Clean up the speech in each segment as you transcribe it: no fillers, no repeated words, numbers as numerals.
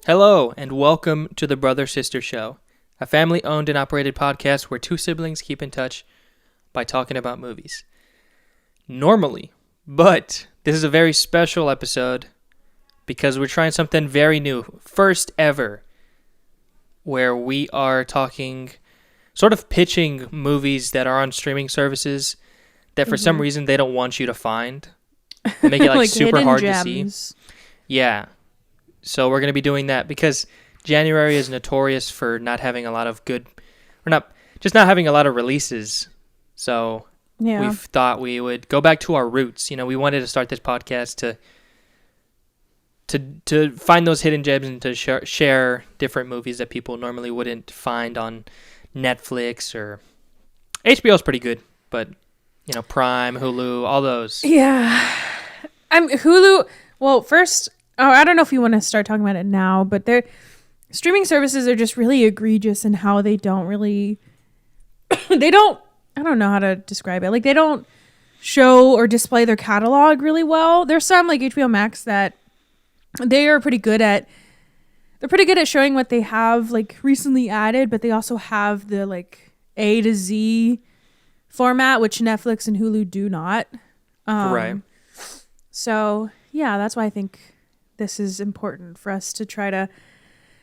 Hello, and welcome to the Brother Sister Show, a family-owned and operated podcast where two siblings keep in touch by talking about movies. Normally, but this is a very special episode because we're trying something very new, first ever, where we are talking, sort of pitching movies that are on streaming services that for some reason they don't want you to find. They make it like super hard to see. Yeah. So we're going to be doing that because January is notorious for not having a lot of not having a lot of releases. So we've thought we would go back to our roots. You know, we wanted to start this podcast to find those hidden gems and to share different movies that people normally wouldn't find on Netflix or HBO's pretty good, but you know, Prime, Hulu, all those. Yeah. Hulu. Well, first, I don't know if you want to start talking about it now, but their streaming services are just really egregious in how they don't really, I don't know how to describe it. Like, they don't show or display their catalog really well. There's some like HBO Max that they are pretty good at. They're pretty good at showing what they have like recently added, but they also have the like A to Z format, which Netflix and Hulu do not. Right. So yeah, that's why I think this is important for us to try to,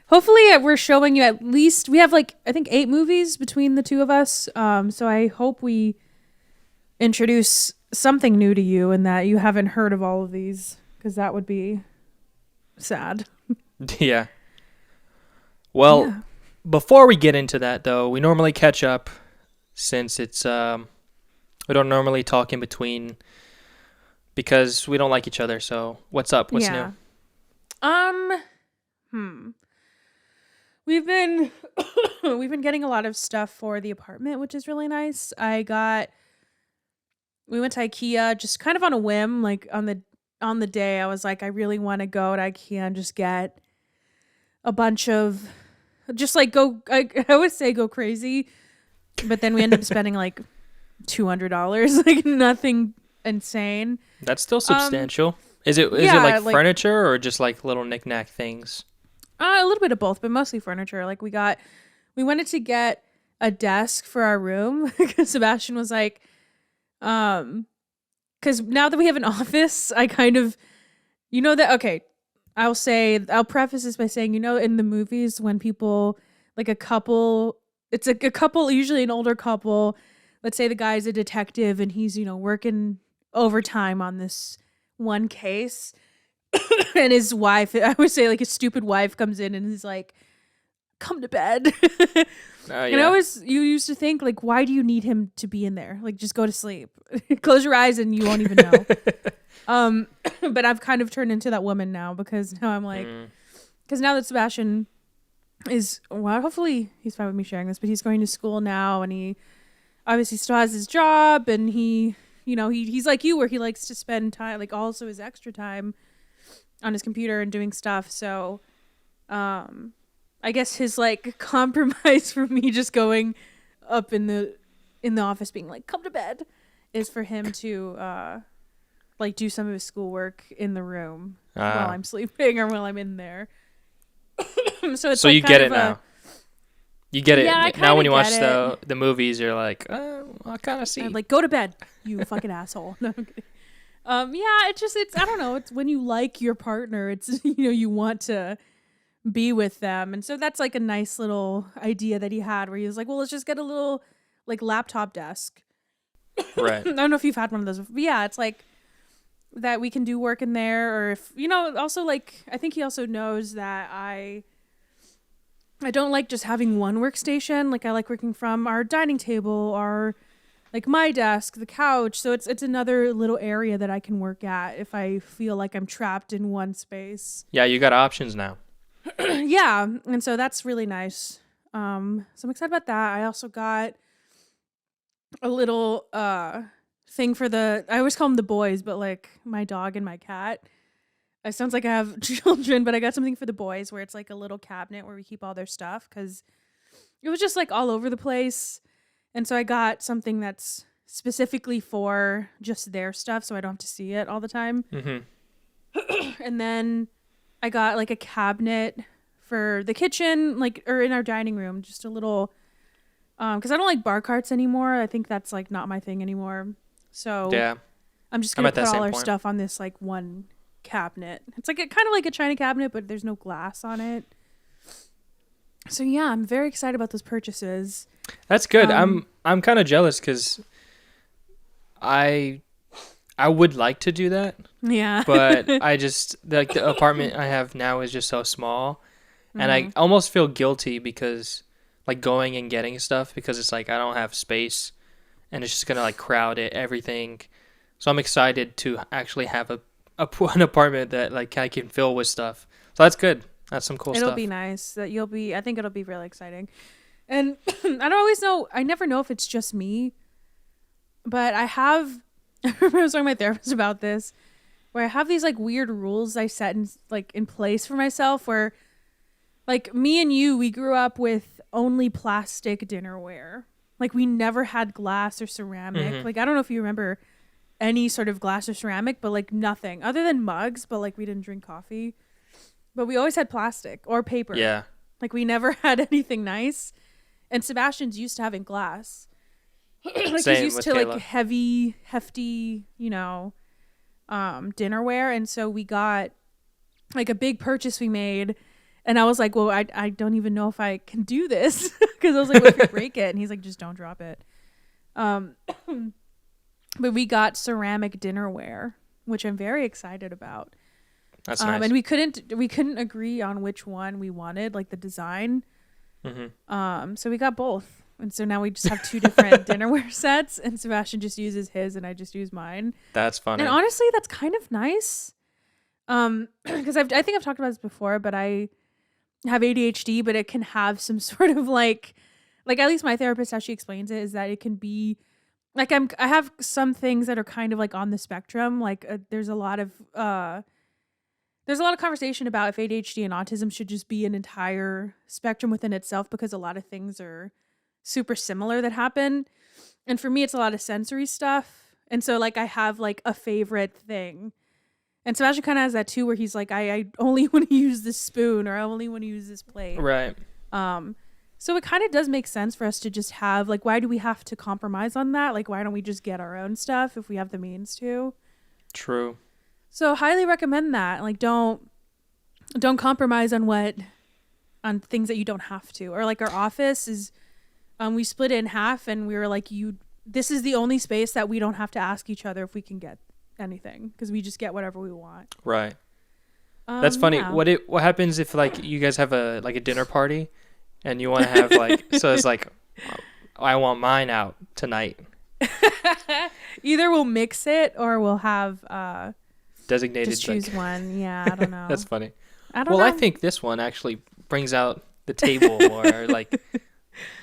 hopefully we're showing you at least, we have like, I think 8 movies between the two of us. So I hope we introduce something new to you and that you haven't heard of all of these, because that would be sad. Yeah. Well, Before we get into that though, we normally catch up since it's, we don't normally talk in between because we don't like each other. So what's up? What's new? We've been getting a lot of stuff for the apartment, which is really nice. We went to IKEA just kind of on a whim, like on the day I was like, I really want to go to IKEA and just get a bunch of, just like I would say go crazy, but then we ended up spending like $200, like nothing insane. That's still substantial. Is it like furniture or just like little knick-knack things? A little bit of both, but mostly furniture. Like we wanted to get a desk for our room because Sebastian was like, because now that we have an office, I kind of, okay, I'll preface this by saying, in the movies when people, like a couple, it's like a couple, usually an older couple, let's say the guy's a detective and he's, working overtime on this one case and his wife, I would say like his stupid wife comes in and he's like, come to bed. And you used to think like, why do you need him to be in there? Like, just go to sleep. Close your eyes and you won't even know. But I've kind of turned into that woman now because now I'm like, because now that Sebastian is, well, hopefully he's fine with me sharing this, but he's going to school now and he obviously still has his job and he's like you, where he likes to spend time, like also his extra time on his computer and doing stuff. So, I guess his like compromise for me just going up in the office being like, come to bed, is for him to, like do some of his schoolwork in the room while I'm sleeping or while I'm in there. So it's so like you get it now. You get it now when you watch it. the movies. You're like, oh, I kind of see. I'm like, go to bed, you fucking asshole. No, I'm kidding. It's I don't know. It's when you like your partner. It's you want to be with them, and so that's like a nice little idea that he had, where he was like, well, let's just get a little like laptop desk. Right. I don't know if you've had one of those, but yeah, it's like that we can do work in there, or if also like I think he also knows that I don't like just having one workstation. Like I like working from our dining table, our like my desk, the couch. So it's another little area that I can work at if I feel like I'm trapped in one space. Yeah, you got options now. Yeah, and so that's really nice. So I'm excited about that. I also got a little thing for I always call them the boys, but like my dog and my cat. It sounds like I have children, but I got something for the boys where it's like a little cabinet where we keep all their stuff because it was just like all over the place. And so I got something that's specifically for just their stuff so I don't have to see it all the time. Mm-hmm. And then I got like a cabinet for the kitchen, like, or in our dining room, just a little, because I don't like bar carts anymore. I think that's like not my thing anymore. So Yeah. I'm just gonna at that put all same our point. stuff on this like one cabinet. It's like kind of like a china cabinet, but there's no glass on it. So yeah, I'm very excited about those purchases. That's good. I'm kind of jealous because I would like to do that, Yeah. but I just like the apartment I have now is just so small, and I almost feel guilty because like going and getting stuff because it's like I don't have space, and it's just gonna like crowd everything. So I'm excited to actually have an apartment that like I can fill with stuff. So that's good. That's some cool stuff. It'll be nice. That you'll be. I think it'll be really exciting. And I don't always know. I never know if it's just me, but I have. I remember I was talking to my therapist about this, where I have these like weird rules I set in place for myself. Where, like me and you, we grew up with only plastic dinnerware. Like we never had glass or ceramic. Like I don't know if you remember any sort of glass or ceramic, but like nothing other than mugs. But like we didn't drink coffee. But we always had plastic or paper. Yeah. Like we never had anything nice. And Sebastian's used to having glass. Like Same he's used with to Kayla. like hefty, dinnerware. And so we got like a big purchase we made. And I was like, well, I don't even know if I can do this. Because I was like, what if you break it? And he's like, just don't drop it. But we got ceramic dinnerware, which I'm very excited about. That's nice. And we couldn't agree on which one we wanted, like the design. So we got both, and so now we just have two different dinnerware sets, and Sebastian just uses his, and I just use mine. That's funny. And honestly, that's kind of nice. Because I think I've talked about this before, but I have ADHD, but it can have some sort of like at least my therapist, how she explains it, is that it can be like I have some things that are kind of like on the spectrum. Like there's a lot of conversation about if ADHD and autism should just be an entire spectrum within itself, because a lot of things are super similar that happen. And for me, it's a lot of sensory stuff. And so like I have like a favorite thing. And Sebastian kind of has that too, where he's like, I only want to use this spoon, or I only want to use this plate. Right. So it kind of does make sense for us to just have like, why do we have to compromise on that? Like, why don't we just get our own stuff if we have the means to? True. So highly recommend that. Like don't compromise on things that you don't have to. Or like our office is, we split it in half, and we were like, this is the only space that we don't have to ask each other if we can get anything, because we just get whatever we want. Right. That's funny. Yeah. What happens if like you guys have a dinner party, and you want to have like so it's like I want mine out tonight. Either we'll mix it or we'll have Designated. just choose one. Yeah, I don't know. That's funny. I don't know. I think this one actually brings out the table more, like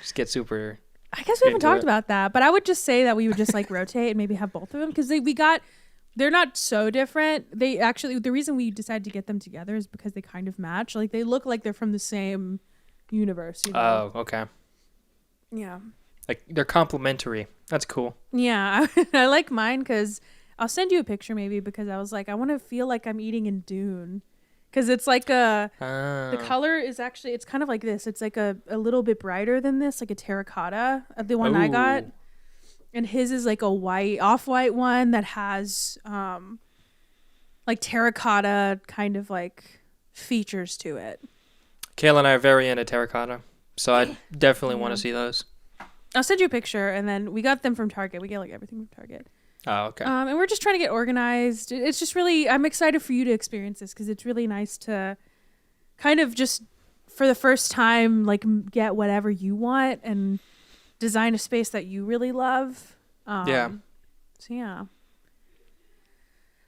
just get super. I guess we haven't into talked it. about that, but I would just say that we would just like rotate and maybe have both of them, because they're not so different. They actually, the reason we decided to get them together is because they kind of match. Like they look like they're from the same universe. You know? Oh, okay. Yeah. Like they're complementary. That's cool. Yeah, I like mine because I'll send you a picture maybe, because I was like, I want to feel like I'm eating in Dune, because it's like the color is actually, it's kind of like this. It's like a little bit brighter than this, like a terracotta. The one I got. Ooh. And his is like a off-white one that has like terracotta kind of like features to it. Kayla and I are very into terracotta, so I definitely want to see those. I'll send you a picture, and then we got them from Target. We get like everything from Target. Oh, okay. And we're just trying to get organized. It's just really, I'm excited for you to experience this, because it's really nice to kind of just for the first time like get whatever you want and design a space that you really love. Yeah. So yeah.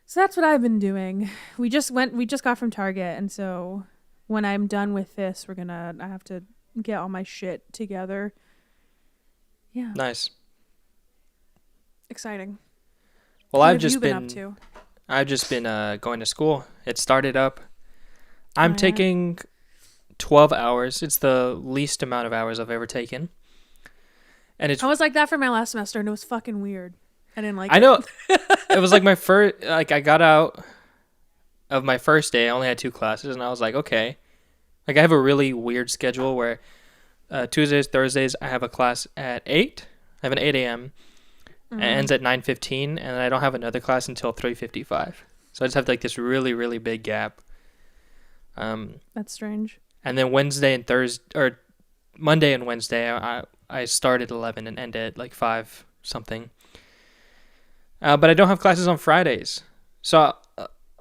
So that's what I've been doing. We just got from Target, and so when I'm done with this, I have to get all my shit together. Yeah. Nice. Exciting. Well, What I've have just you been up to? I've just been going to school. It started up. I'm yeah. taking 12 hours. It's the least amount of hours I've ever taken. And it's I was like that for my last semester, and it was fucking weird. I didn't like it. I know. It was like my first, like I got out of my first day. I only had 2 classes, and I was like, okay, Like I have a really weird schedule where Tuesdays, Thursdays, I have a class at 8. I have an 8 a.m. It ends at 9:15, and I don't have another class until 3:55. So I just have like this really, really big gap. That's strange. And then Wednesday and Thursday, or Monday and Wednesday, I start at 11 and end at like 5 something. But I don't have classes on Fridays. So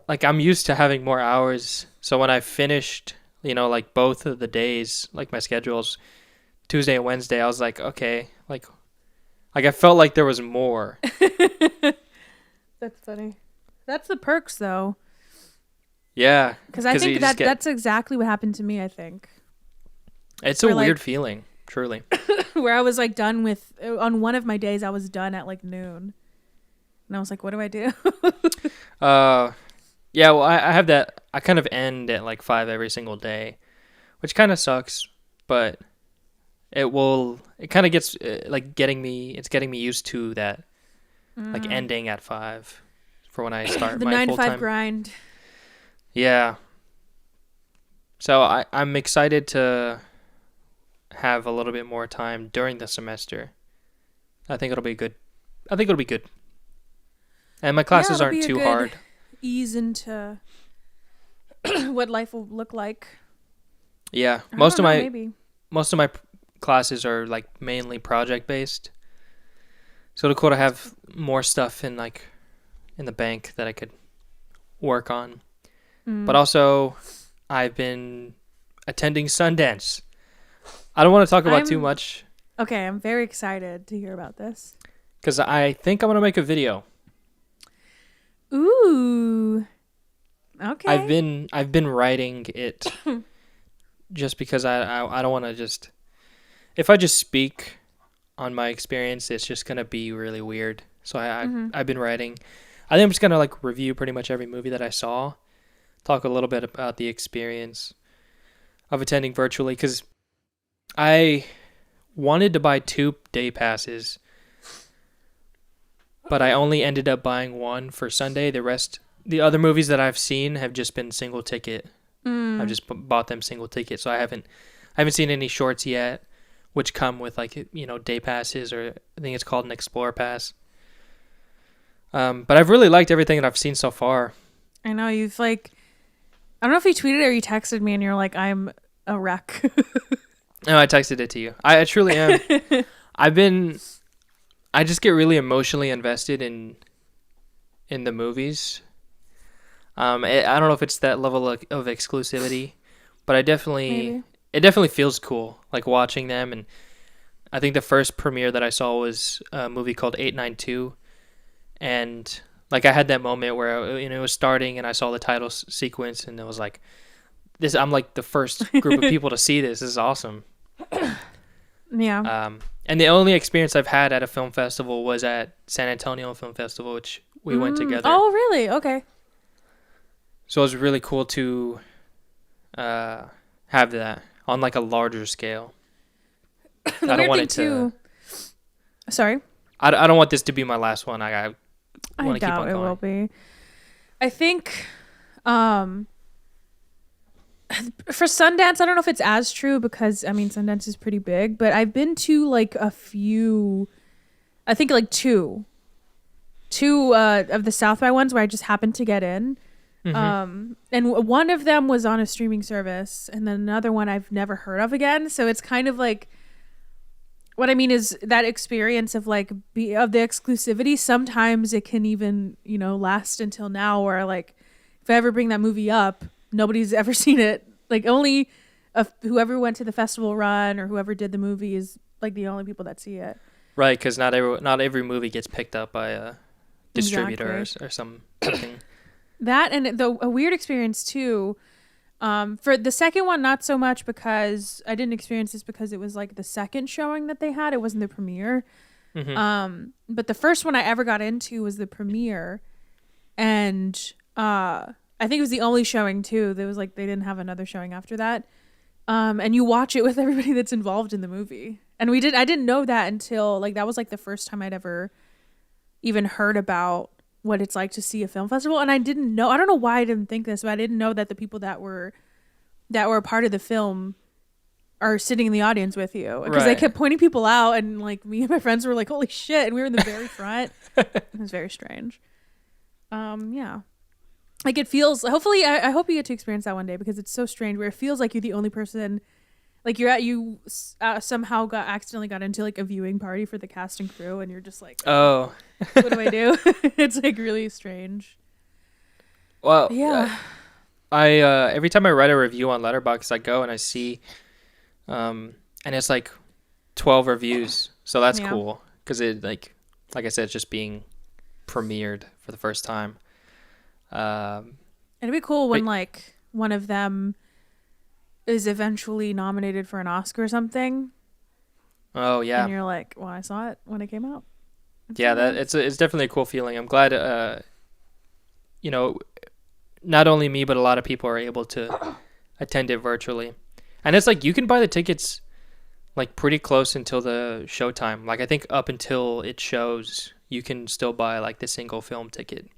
like I'm used to having more hours. So when I finished, like both of the days, like my schedules, Tuesday and Wednesday, I was like, okay, like I felt like there was more. That's funny. That's the perks though. Yeah. Because I think that's exactly what happened to me, I think. It's a weird feeling, truly. Where I was like done with, on one of my days, I was done at like noon. And I was like, what do I do? Yeah, well, I have that. I kind of end at like 5 every single day, which kind of sucks, but it kind of gets getting me used to that, like ending at 5 for when I start the my 9 to 5 full-time grind. Yeah. So I'm excited to have a little bit more time during the semester. I think it'll be good. And my classes aren't too hard. Ease into what life will look like. Yeah, most of my classes are like mainly project based. So it'll cool to have more stuff in the bank that I could work on. But also, I've been attending Sundance. I don't want to talk about too much. Okay, I'm very excited to hear about this. Because I think I'm going to make a video. Ooh. Okay. I've been writing it just because I don't want to just... If I just speak on my experience, it's just going to be really weird. So I've been writing. I think I'm just going to review pretty much every movie that I saw. Talk a little bit about the experience of attending virtually, because I wanted to buy 2 day passes, but I only ended up buying one for Sunday. The other movies that I've seen have just been single ticket. I've just bought them single ticket, so I haven't seen any shorts yet, which come with day passes, or I think it's called an Explorer Pass. But I've really liked everything that I've seen so far. I know you've I don't know if you tweeted or you texted me and you're like, I'm a wreck. No, I texted it to you. I truly am. I just get really emotionally invested in the movies. I don't know if it's that level of exclusivity, but it definitely feels cool, watching them. And I think the first premiere that I saw was a movie called 892, and I had that moment where it was starting and I saw the title sequence and it was like, this. I'm the first group of people to see this. This is awesome. Yeah. And the only experience I've had at a film festival was at San Antonio Film Festival, which we went together. Oh, really? Okay. So it was really cool to have that on a larger scale. I don't want it to. Sorry. I don't want this to be my last one. I want to keep on going. It will be. I think for Sundance, I don't know if it's as true because Sundance is pretty big, but I've been to a few, I think two of the South by ones where I just happened to get in. And one of them was on a streaming service, and then another one I've never heard of again. So it's kind of what I mean is that experience of of the exclusivity. Sometimes it can even last until now, where if I ever bring that movie up, nobody's ever seen it. Only whoever went to the festival run or whoever did the movie is the only people that see it. Right, because not every movie gets picked up by a distributor or something. That, and a weird experience too. For the second one, not so much, because I didn't experience this because it was the second showing that they had. It wasn't the premiere. But the first one I ever got into was the premiere, and I think it was the only showing too. There was they didn't have another showing after that. And you watch it with everybody that's involved in the movie. And I didn't know that until that was the first time I'd ever even heard about what it's like to see a film festival. And I don't know why I didn't think this, but I didn't know that the people that were that were a part of the film are sitting in the audience with you, because I Right. kept pointing people out, and like me and my friends were like, holy shit, and we were in the very front. It was very strange. Yeah, like it feels, hopefully I hope you get to experience that one day, because it's so strange where it feels like you're the only person, like you somehow accidentally got into like a viewing party for the cast and crew, and you're just like, Oh, what do I do? It's like really strange. well, Yeah. I every time I write a review on Letterboxd, I go and I see, and it's like 12 reviews, so that's Yeah. cool, because it like I said, it's just being premiered for the first time. It'd be cool when But- like one of them is eventually nominated for an Oscar or something, Oh and yeah, you're like, well, I saw it when it came out. yeah. That it's definitely a cool feeling. I'm glad, you know, not only me but a lot of people are able to attend it virtually, and it's like you can buy the tickets like pretty close until the showtime. Like I think up until it shows, you can still buy like the single film ticket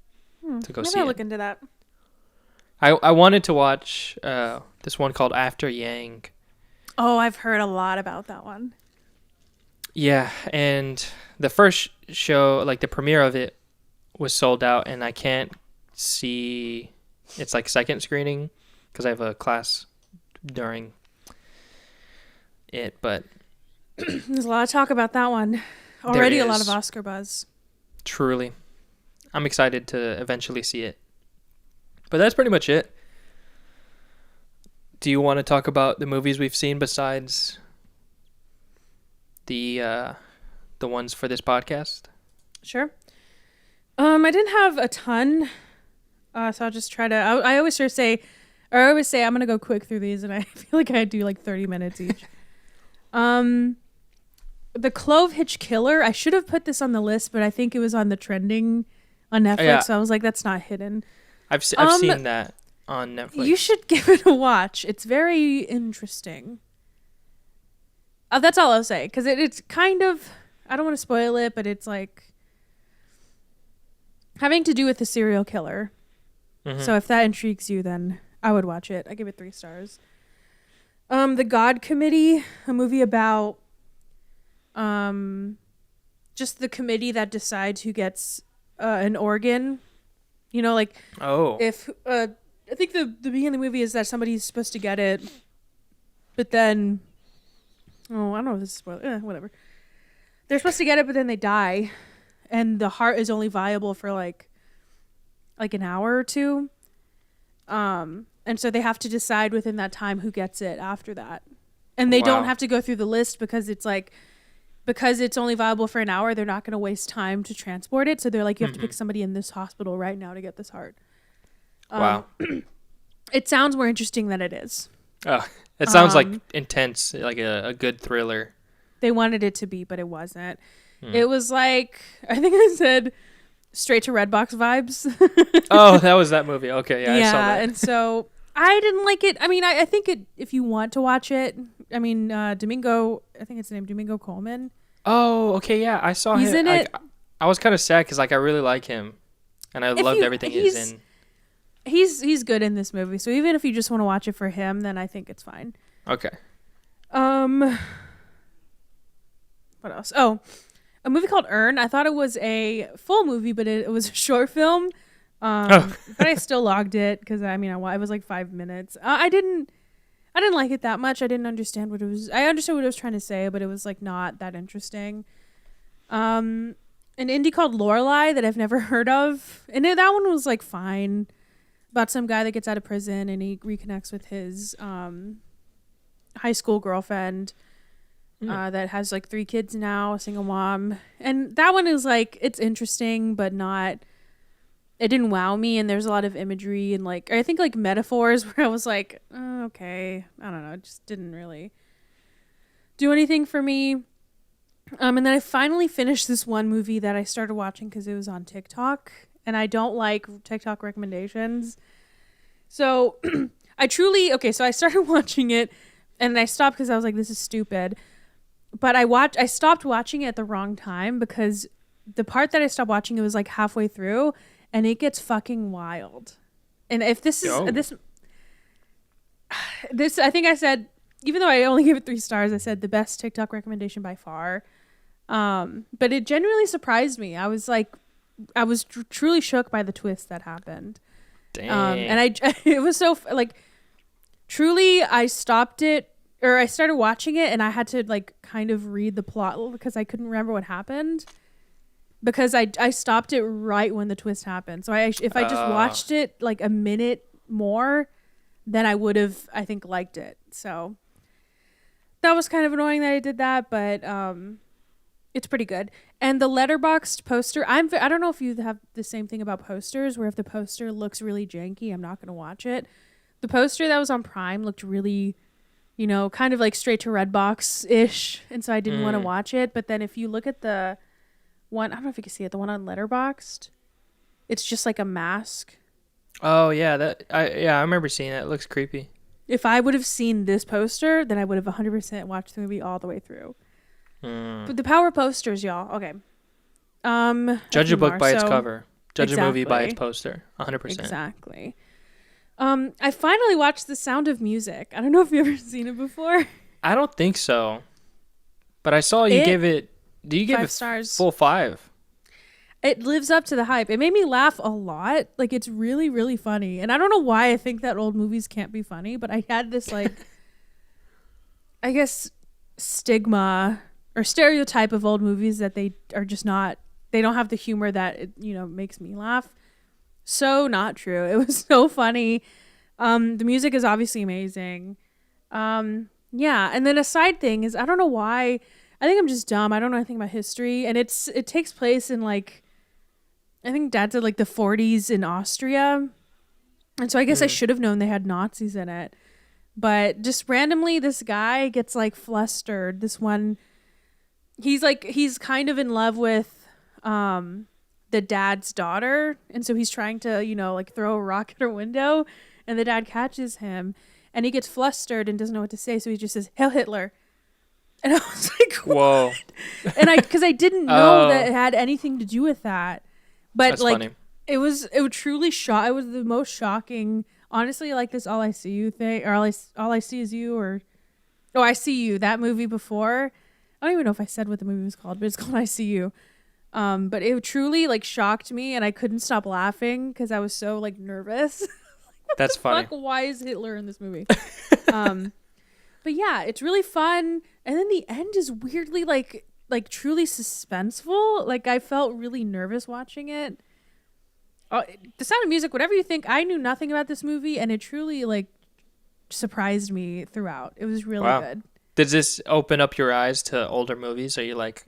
to go Maybe see I'll it. look into that. I wanted to watch this one called After Yang. Oh, I've heard a lot about that one. Yeah, and the first show, like the premiere of it, was sold out, and I can't see its like second screening because I have a class during it. But There's a lot of talk about that one. Already a lot is. of Oscar buzz. Truly, I'm excited to eventually see it. But that's pretty much it. Do you want to talk about the movies we've seen besides the ones for this podcast? Sure. I didn't have a ton, so I'll just try to. I always say I'm gonna go quick through these, and I feel like I do like 30 minutes each. The Clove Hitch Killer. I should have put this on the list, but I think it was on the trending on Netflix. Yeah. So I was like, that's not hidden. I've seen that on Netflix. You should give it a watch. It's very interesting. That's all I'll say, because it's kind of, I don't want to spoil it, but it's like having to do with the serial killer. Mhm. So if that intrigues you, then I would watch it. I give it 3 stars. The God Committee, a movie about just the committee that decides who gets an organ. You know, like Oh. if I think the beginning of the movie is that somebody's supposed to get it, but then I don't know if this is spoiler. Whatever. They're supposed to get it, but then they die, and the heart is only viable for like an hour or two. And so they have to decide within that time who gets it after that, and they don't Wow. have to go through the list because it's only viable for an hour. They're not going to waste time to transport it, so they're like, you have to pick somebody in this hospital right now to get this heart. Wow. It sounds more interesting than it is. Oh, it sounds like intense, like a good thriller. They wanted it to be, but it wasn't. It was like, I think I said straight to Redbox vibes. Oh, that was that movie. Okay, yeah, I saw that. And so I didn't like it. I mean, I think if you want to watch it, I mean, Domingo, I think it's the name, Domingo Coleman. Oh, okay, yeah, I saw He's him. in it. I was kind of sad because like I really like him, and I loved everything he's in. He's good in this movie. So even if you just want to watch it for him, then I think it's fine. Okay. What else? Oh, a movie called Earn. I thought it was a full movie, but it was a short film. But I still logged it because I mean, it was like 5 minutes. I didn't like it that much. I didn't understand what it was. I understood what it was trying to say, but it was like not that interesting. An indie called Lorelei that I've never heard of, and that one was like fine, about some guy that gets out of prison and he reconnects with his high school girlfriend. That has like 3 kids now, a single mom. And that one is like, it's interesting, but not, it didn't wow me. And there's a lot of imagery and like, I think like metaphors where I was like, oh, okay, I don't know. It just didn't really do anything for me. And then I finally finished this one movie that I started watching because it was on TikTok. And I don't like TikTok recommendations. So so I started watching it and I stopped because I was like, this is stupid. But I stopped watching it at the wrong time because the part that I stopped watching, it was like halfway through and it gets fucking wild. And if this is I think I said, even though I only gave it 3 stars, I said the best TikTok recommendation by far. But it genuinely surprised me. I was like, truly shook by the twist that happened. Dang. And it was so like, truly, I stopped it, or I started watching it, and I had to like kind of read the plot because I couldn't remember what happened. Because I stopped it right when the twist happened. So if I just watched it like a minute more, then I would have, I think, liked it. So that was kind of annoying that I did that, but it's pretty good. And the letterboxed poster, I don't know if you have the same thing about posters, where if the poster looks really janky, I'm not going to watch it. The poster that was on Prime looked really, kind of like straight to Redbox-ish, and so I didn't want to watch it. But then if you look at the one, I don't know if you can see it, the one on Letterboxd, it's just like a mask. Oh yeah, I remember seeing it. It looks creepy. If I would have seen this poster, then I would have 100% watched the movie all the way through. But the power posters, y'all. Okay. Judge a book by its cover. Judge a movie by its poster. 100%. Exactly. I finally watched The Sound of Music. I don't know if you've ever seen it before. I don't think so. But I saw you give it. Do you give 5 it stars? Full 5? It lives up to the hype. It made me laugh a lot. Like, it's really, really funny. And I don't know why I think that old movies can't be funny, but I had this, like, I guess, stigma or stereotype of old movies that they are just not, they don't have the humor that, it, makes me laugh. So not true. It was so funny. The music is obviously amazing. Yeah. And then a side thing is, I don't know why, I think I'm just dumb. I don't know anything about history. And it takes place in like, I think Dad said like the 40s in Austria. And so I guess I should have known they had Nazis in it. But just randomly, this guy gets like flustered. This one, he's kind of in love with the dad's daughter. And so he's trying to, like throw a rock at her window. And the dad catches him. And he gets flustered and doesn't know what to say. So he just says, "Hail Hitler." And I was like, what? Whoa. And because I didn't know that it had anything to do with that. But that's like, funny. it was truly it was the most shocking, honestly, like this All I See You thing, or All I See Is You, or Oh, I See You, that movie before. I don't even know if I said what the movie was called, but it's called I See You. But it truly like shocked me, and I couldn't stop laughing because I was so like nervous. That's funny. Fuck, why is Hitler in this movie? But yeah, it's really fun. And then the end is weirdly like truly suspenseful. Like I felt really nervous watching it. The Sound of Music, whatever you think, I knew nothing about this movie, and it truly like surprised me throughout. It was really good. Did this open up your eyes to older movies? Are you like,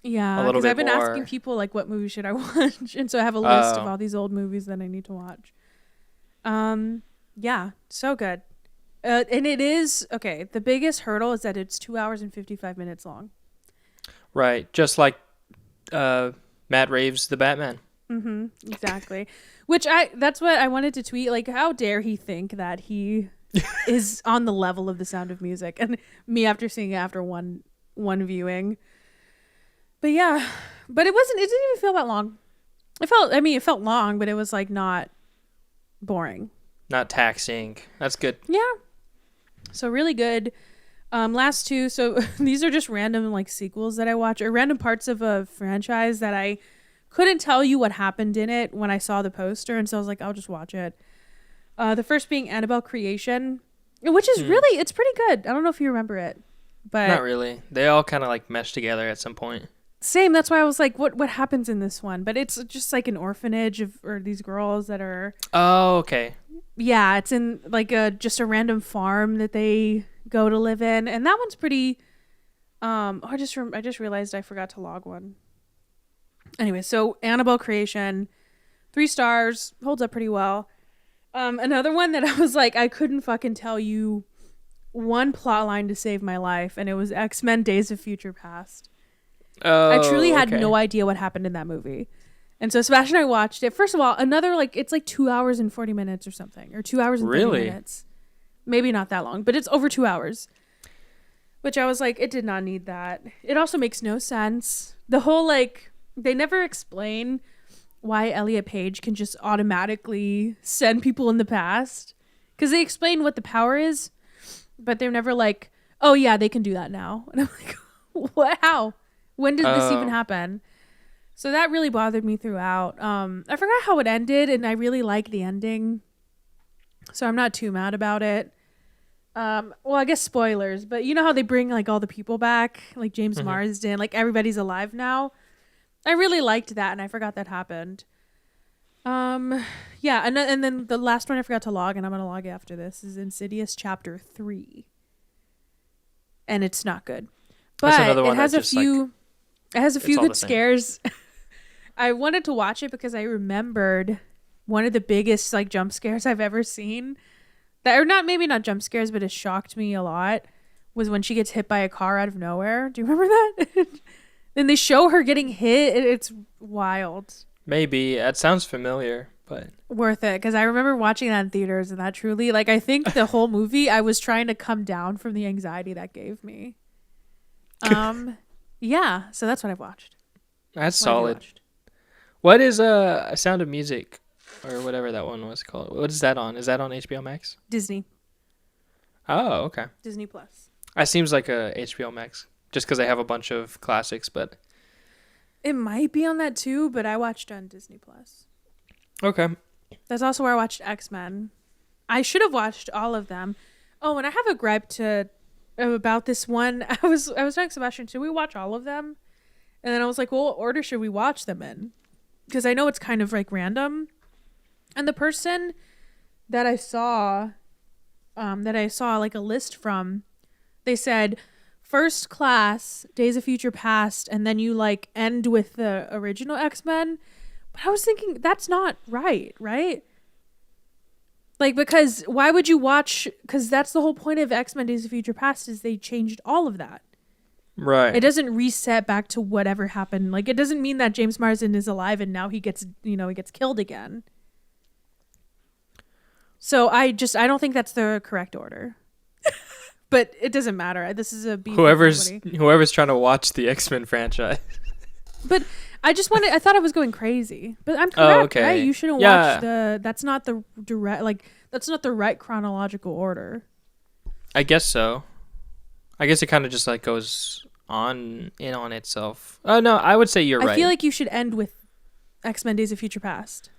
yeah, a little bit I've been more... asking people like what movie should I watch, and so I have a list of all these old movies that I need to watch. Yeah, so good. And it is, okay, the biggest hurdle is that it's 2 hours and 55 minutes long. Right, just like Matt Reeves' The Batman. Mm-hmm, exactly. That's what I wanted to tweet, like, how dare he think that he is on the level of The Sound of Music, and me after seeing it after one viewing. But yeah, but it didn't even feel that long. It felt long, but it was like not boring. Not taxing. That's good. Yeah. So really good. Last two. So these are just random like sequels that I watch, or random parts of a franchise that I couldn't tell you what happened in it when I saw the poster. And so I was like, I'll just watch it. The first being Annabelle Creation, which is really, it's pretty good. I don't know if you remember it, but not really. They all kind of like mesh together at some point. Same. That's why I was like, what happens in this one? But it's just like an orphanage or these girls that are. Oh, okay. Yeah, it's in like just a random farm that they go to live in, and that one's pretty. I just realized I forgot to log one. Anyway, so Annabelle Creation, 3 stars, holds up pretty well. Another one that I was like, I couldn't fucking tell you one plot line to save my life, and it was X-Men: Days of Future Past. Oh, I truly had no idea what happened in that movie. And so Sebastian and I watched it. First of all, another like it's like 2 hours and 40 minutes or something, or 2 hours and 30 minutes. Maybe not that long, but it's over 2 hours. Which I was like, it did not need that. It also makes no sense. The whole like they never explain why Elliot Page can just automatically send people in the past, because they explain what the power is, but they're never like, oh yeah, they can do that now. And I'm like, what? How? When did this even happen? So that really bothered me throughout. I forgot how it ended, and I really liked the ending, so I'm not too mad about it. Well, I guess spoilers, but you know how they bring like all the people back, like James Marsden, like everybody's alive now. I really liked that, and I forgot that happened. Yeah, and then the last one I forgot to log, and I'm gonna log after this, is Insidious Chapter 3, and it's not good, but it has a few. It has a few good scares. I wanted to watch it because I remembered one of the biggest like jump scares I've ever seen. That are not maybe not jump scares, but it shocked me a lot. Was when she gets hit by a car out of nowhere. Do you remember that? Then they show her getting hit. It's wild. Maybe it sounds familiar, but worth it because I remember watching that in theaters, and that truly, like, I think the whole movie I was trying to come down from the anxiety that gave me. Yeah, so that's what I've watched. That's solid. What is a Sound of Music or whatever that one was called? What is that on? Is that on HBO Max? Disney. Oh, okay. Disney Plus. That seems like a HBO Max just because they have a bunch of classics, but it might be on that too, but I watched on Disney Plus. Okay. That's also where I watched X-Men. I should have watched all of them. Oh, and I have a gripe about this one. I was telling Sebastian, should we watch all of them? And then I was like, well, what order should we watch them in? Because I know it's kind of like random. And the person that I saw like a list from, they said First Class, Days of Future Past, and then you like end with the original X-Men. But I was thinking that's not right? Like, because why would you watch? Because that's the whole point of X-Men Days of Future Past, is they changed all of that. Right. It doesn't reset back to whatever happened. Like, it doesn't mean that James Marsden is alive and now he gets killed again. So I don't think that's the correct order. But it doesn't matter. This is a beef. Whoever's trying to watch the X-Men franchise. But I thought I was going crazy. But I'm correct, right? You shouldn't watch that's not the direct, like, that's not the right chronological order. I guess so. I guess it kind of just like goes on itself. Oh no, I would say you're right. I feel like you should end with X-Men Days of Future Past.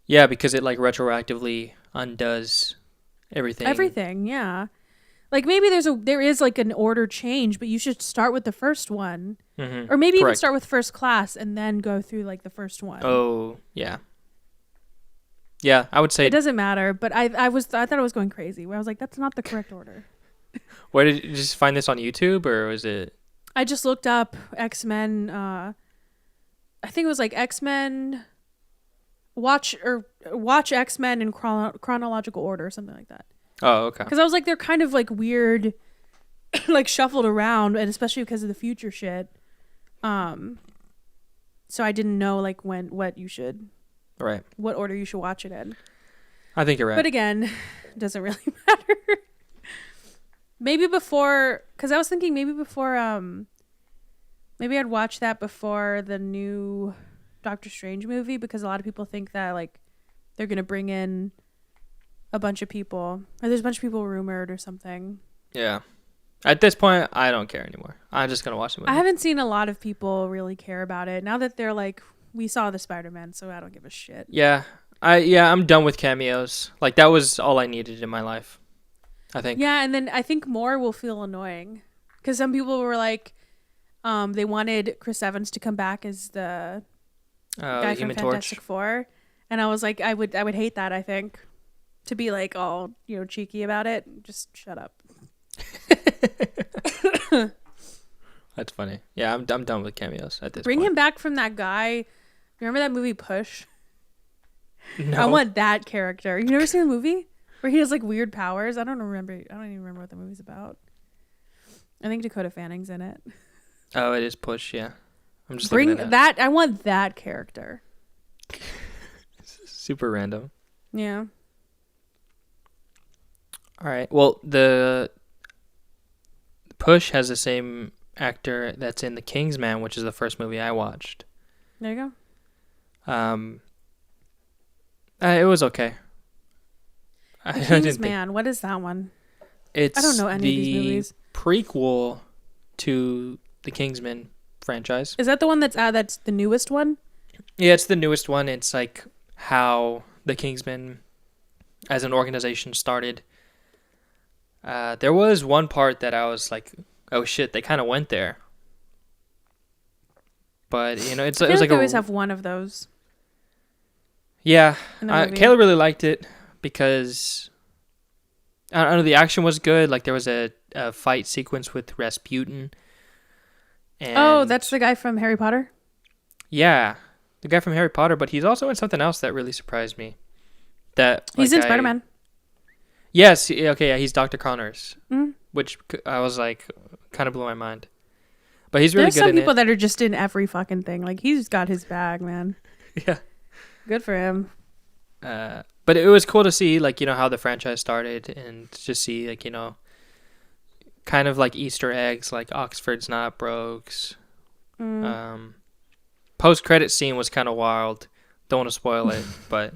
Yeah, because it like retroactively undoes everything. Everything, yeah. Like, maybe there is like an order change, but you should start with the first one. Mm-hmm. Or maybe even start with First Class and then go through like the first one. Oh, yeah. Yeah, I would say it doesn't matter, but I thought I was going crazy. Where I was like, that's not the correct order. Where did you just find this on YouTube, or was it? I just looked up X-Men. I think it was like X-Men. Watch X-Men in chronological order or something like that. Oh, okay. Because I was like, they're kind of like weird, like shuffled around, and especially because of the future shit. So I didn't know like what order you should watch it in. I think you're right. But again, it doesn't really matter. Maybe before, because I was thinking maybe I'd watch that before the new Doctor Strange movie, because a lot of people think that like they're gonna bring in a bunch of people, or there's a bunch of people rumored or something. Yeah. At this point, I don't care anymore. I'm just gonna watch the movie. I haven't seen a lot of people really care about it now that they're like, we saw the Spider-Man, so I don't give a shit. Yeah. I'm done with cameos. Like, that was all I needed in my life, I think. Yeah, and then I think more will feel annoying, because some people were like, they wanted Chris Evans to come back as the guy from Fantastic Four, and I was like, I would hate that. I think, to be like all cheeky about it. Just shut up. That's funny. Yeah, I'm done with cameos at this point. Bring him back from that guy. Remember that movie Push? No. I want that character. You never seen the movie where he has like weird powers? I don't even remember what the movie's about. I think Dakota Fanning's in it. Oh, it is Push. Yeah, I'm just bring that. I want that character. Super random. Yeah. All right. Well, the Push has the same actor that's in The Kingsman, which is the first movie I watched. There you go. It was okay. The Kingsman. What is that one? It's I don't know any of these movies. Prequel to the Kingsman franchise. Is that the one that's the newest one? Yeah, it's the newest one. It's like how the Kingsman as an organization started. There was one part that I was like, oh shit, they kind of went there. But, you know, it was like I always have one of those. Yeah. Kayla really liked it because, I don't know, the action was good. Like, there was a fight sequence with Rasputin. And that's the guy from Harry Potter? Yeah. The guy from Harry Potter, but he's also in something else that really surprised me. He's in Spider-Man. Yes. Okay, yeah, he's Dr. Connors, which I was like, kind of blew my mind. But he's really good in it. There's some people that are just in every fucking thing. Like, he's got his bag, man. Yeah. Good for him. But it was cool to see, like, you know, how the franchise started and just see, like, you know, kind of like Easter eggs, like Oxford's Not Broke's. Post-credit scene was kind of wild. Don't want to spoil it, but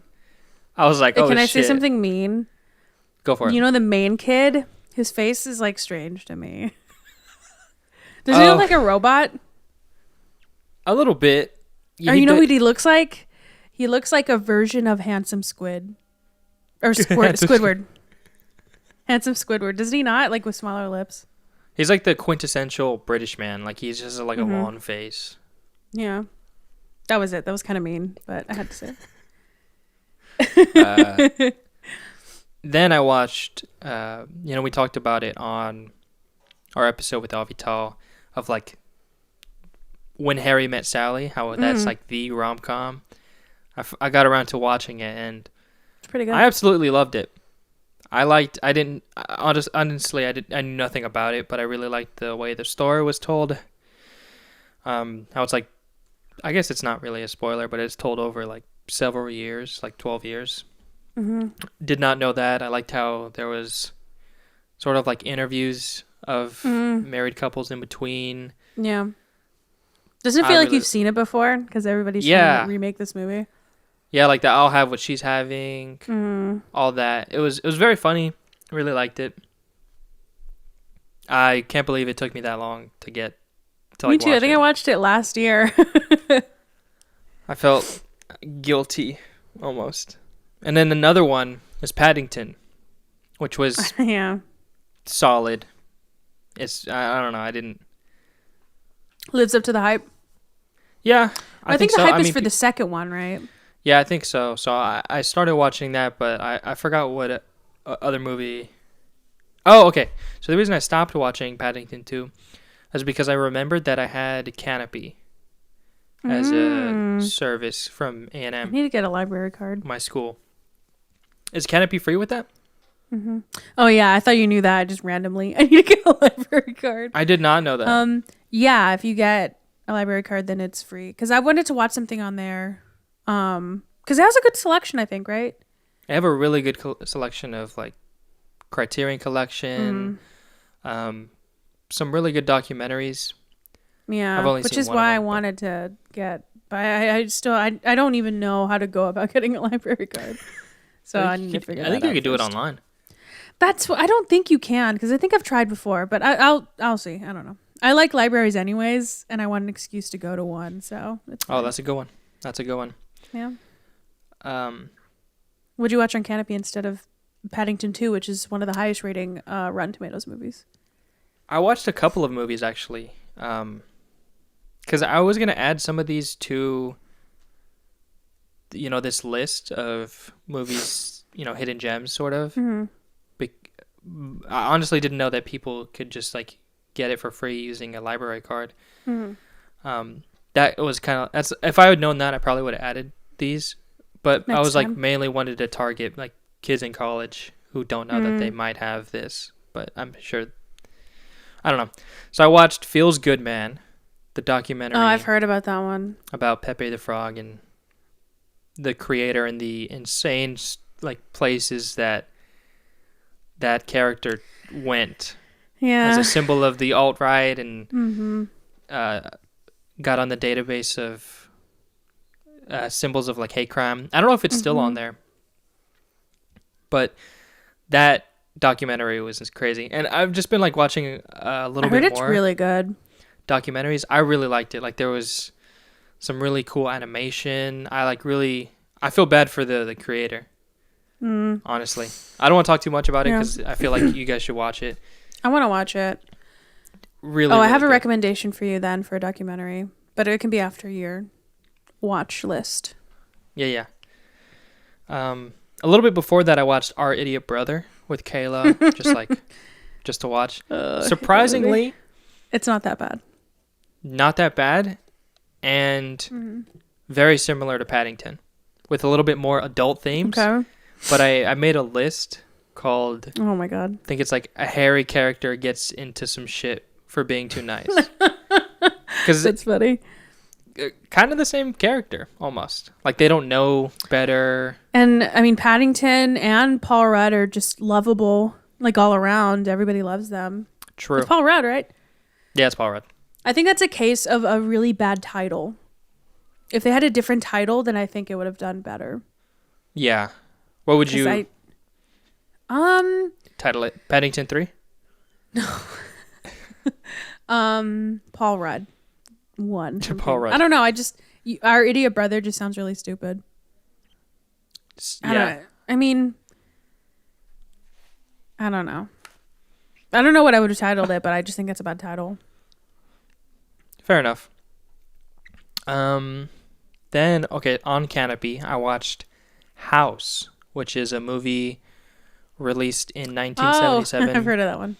I was like, oh, Can I shit. say something mean? Go for it. You know, the main kid, his face is, like, strange to me. Does he look like a robot? A little bit. Yeah, or you know what he looks like? He looks like a version of Handsome Squid. Or Squidward. Handsome Squidward. Does he not? Like, with smaller lips. He's like the quintessential British man. Like, he's just like a long face. Yeah. That was it. That was kind of mean, but I had to say it. Then I watched, you know, we talked about it on our episode with Avital of, like, When Harry Met Sally, how that's, like, the rom-com. I got around to watching it, and it's pretty good. I absolutely loved it. I knew nothing about it, but I really liked the way the story was told. How it's like, I guess it's not really a spoiler, but it's told over, like, several years, like 12 years. Did not know that. I liked how there was sort of like interviews of married couples in between. Yeah. Does it feel like you've seen it before? Because everybody's trying to remake this movie. Yeah, like the I'll have what she's having, all that. It was very funny. I really liked it. I can't believe it took me that long to get to, like, me too. watch I think it. I watched it last year. I felt guilty almost. And then another one is Paddington, which was solid. It's I don't know. I didn't. Lives up to the hype. Yeah, I think the hype is for the second one, right? Yeah, I think so. So I started watching that, but I forgot what other movie. Oh, okay. So the reason I stopped watching Paddington 2 is because I remembered that I had Canopy as a service from A&M. I need to get a library card. My school. Is Canopy free with that? Oh, yeah. I thought you knew that just randomly. I need to get a library card. I did not know that. Yeah, if you get a library card, then it's free. Because I wanted to watch something on there. Because it has a good selection, I think, right? I have a really good selection of, like, Criterion Collection, some really good documentaries. Yeah, I've only which seen is one why of them, I wanted to get. But I don't even know how to go about getting a library card. So I need to figure that out. I think you could do it online. That's what I don't think you can, because I think I've tried before, but I'll see. I don't know. I like libraries anyways, and I want an excuse to go to one. So it's fine. That's a good one. That's a good one. Yeah. What'd you watch on Canopy instead of Paddington 2, which is one of the highest rating Rotten Tomatoes movies? I watched a couple of movies actually, because I was gonna add some of these to, you know, this list of movies, you know, hidden gems, sort of. I honestly didn't know that people could just, like, get it for free using a library card. That was kind of if I had known that, I probably would have added these. But I was like mainly wanted to target, like, kids in college who don't know that they might have this, but I'm sure. I don't know. So I watched Feels Good Man, the documentary. Oh, I've heard about that one. About Pepe the Frog and the creator and the insane, like, places that character went. Yeah. As a symbol of the alt-right and got on the database of symbols of, like, hate crime. I don't know if it's still on there. But that documentary was crazy. And I've just been like watching a little I heard bit it's more really good. documentaries. I really liked it. Like there was some really cool animation. I feel bad for the creator. Honestly, I don't want to talk too much about it because I feel like you guys should watch it. I want to watch it. Really, I really have a good. recommendation for you then for a documentary, but it can be after your watch list. Yeah. A little bit before that, I watched Our Idiot Brother with Kayla, just to watch. Surprisingly, it's not that bad. not that bad, and very similar to Paddington, with a little bit more adult themes. Okay. But I made a list called, Oh my god. I think it's like a Harry character gets into some shit for being too nice. Because That's funny. kind of the same character, almost. Like they don't know better. And I mean, Paddington and Paul Rudd are just lovable, like all around. Everybody loves them. True. It's Paul Rudd, right? Yeah, it's Paul Rudd. I think that's a case of a really bad title. If they had a different title, then I think it would have done better. Yeah. What would you title it? Paddington 3? Paul Rudd. 1. Paul Rudd. I don't know. Our Idiot Brother just sounds really stupid. Yeah. I mean, I don't know. I don't know what I would have titled it, but I just think it's a bad title. Fair enough. Then, okay, on Canopy, I watched House, which is a movie released in 1977. Oh, I've heard of that one.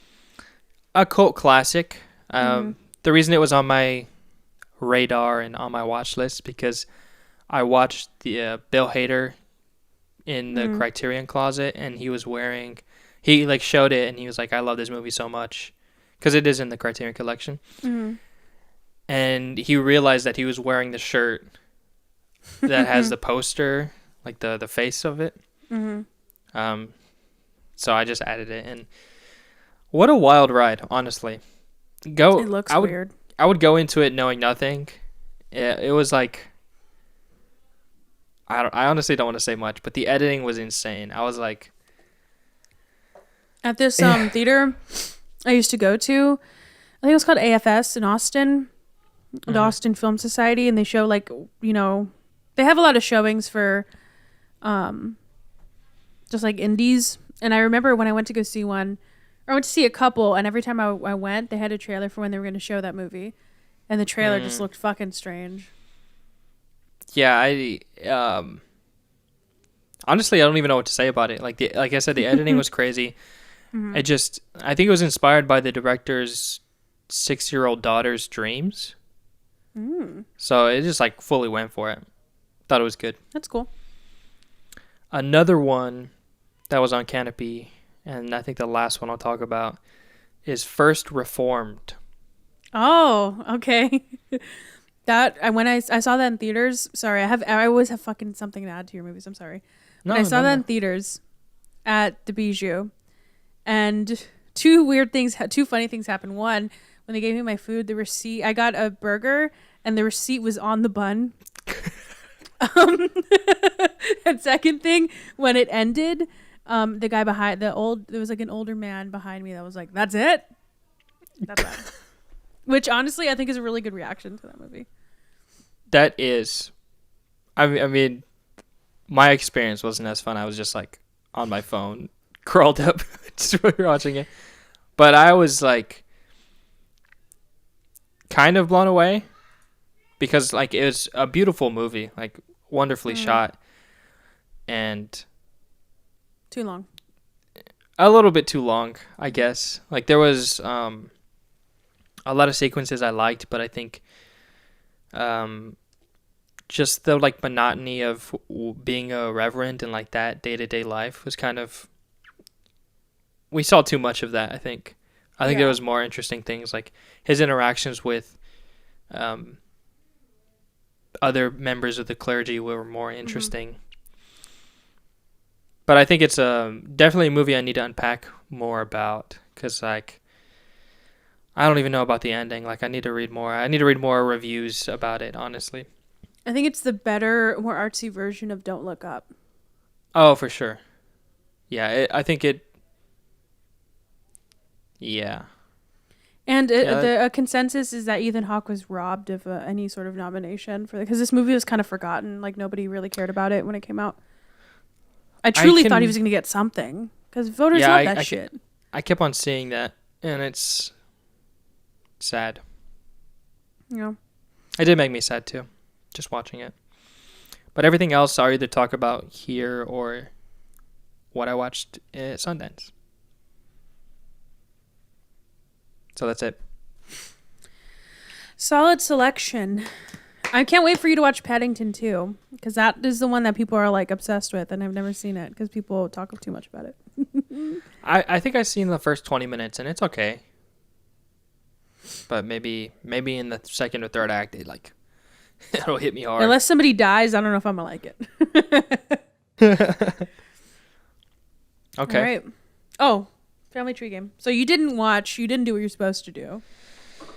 A cult classic. The reason it was on my radar and on my watch list because I watched the Bill Hader in the Criterion Closet, and he like showed it, and he was like, I love this movie so much because it is in the Criterion Collection. And he realized that he was wearing the shirt that has the poster, like the face of it. So I just added it, and what a wild ride, honestly. It looks weird. I would go into it knowing nothing. It was like, I honestly don't want to say much, but the editing was insane. I was like, at this theater I used to go to, I think it was called AFS in Austin, the Austin Film Society, and they show like, they have a lot of showings for just like indies. And I remember when I went to go see one, or I went to see a couple, and every time I went, they had a trailer for when they were going to show that movie, and the trailer just looked fucking strange. Yeah, honestly, I don't even know what to say about it. Like I said, the editing was crazy. I think it was inspired by the director's 6-year-old daughter's dreams. So it just like fully went for it. Thought it was good. That's cool. Another one that was on Canopy, and I think the last one I'll talk about, is First Reformed. Oh, okay. When I saw that in theaters. Sorry, I always have fucking something to add to your movies. I'm sorry. No, I saw that in theaters at the Bijou, and two funny things happened. One, when they gave me my food, the receipt, I got a burger, and the receipt was on the bun. And second thing, when it ended, the guy behind there was like an older man behind me that was like, "That's it." That's that. Which honestly, I think is a really good reaction to that movie. That is, I mean, my experience wasn't as fun. I was just like on my phone, curled up, just watching it. But I was like kind of blown away because like it was a beautiful movie, like wonderfully shot, and too long. A little bit too long, I guess. Like there was a lot of sequences I liked, but I think just the like monotony of being a reverend and like that day-to-day life was kind of, we saw too much of that. I think there was more interesting things, like his interactions with other members of the clergy were more interesting. But I think it's definitely a movie I need to unpack more about, because like I don't even know about the ending. Like I need to read more. I need to read more reviews about it, honestly. I think it's the better, more artsy version of Don't Look Up. Oh, for sure. Yeah, I think it Yeah. And the consensus is that Ethan Hawke was robbed of any sort of nomination for because this movie was kind of forgotten. Like nobody really cared about it when it came out. I truly thought he was going to get something because voters love that shit. I kept on seeing that, and it's sad. Yeah. It did make me sad too, just watching it. But everything else I'll either talk about here or what I watched at Sundance. So that's it. Solid selection. I can't wait for you to watch Paddington 2 because that is the one that people are like obsessed with, and I've never seen it because people talk too much about it. I think I've seen the first 20 minutes, and it's okay. But maybe in the second or third act, it'll hit me hard. Unless somebody dies, I don't know if I'm gonna like it. Okay. All right. Oh, Family Tree Game. So you didn't do what you're supposed to do,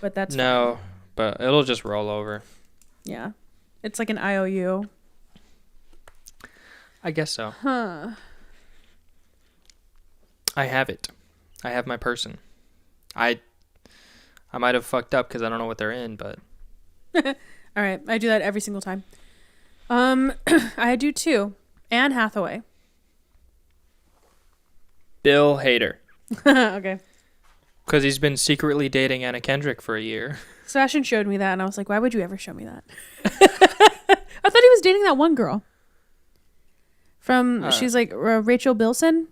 but that's no, fine. But it'll just roll over. Yeah, it's like an IOU. I guess so. Huh. I have it. I have my person. I might have fucked up because I don't know what they're in, but. All right, I do that every single time. I do too. Anne Hathaway. Bill Hader. Okay. Because he's been secretly dating Anna Kendrick for a year. Sebastian showed me that, and I was like, why would you ever show me that? I thought he was dating that one girl. She's like Rachel Bilson.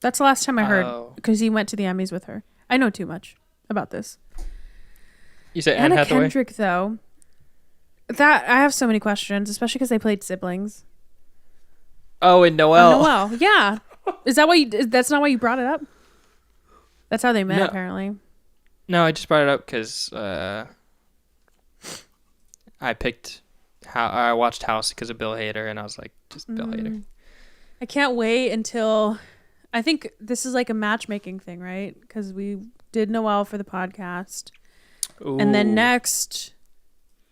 That's the last time I heard, because he went to the Emmys with her. I know too much about this. You said Anne Hathaway? Anna Kendrick, though. That I have so many questions, especially because they played siblings. Oh, and Noelle. Noelle, yeah. Is that why? That's not why you brought it up? That's how they met, apparently. No, I just brought it up because I watched House because of Bill Hader, and I was like, just Bill Hader. I can't wait until. I think this is like a matchmaking thing, right? Because we did Noelle for the podcast. Ooh. And then next,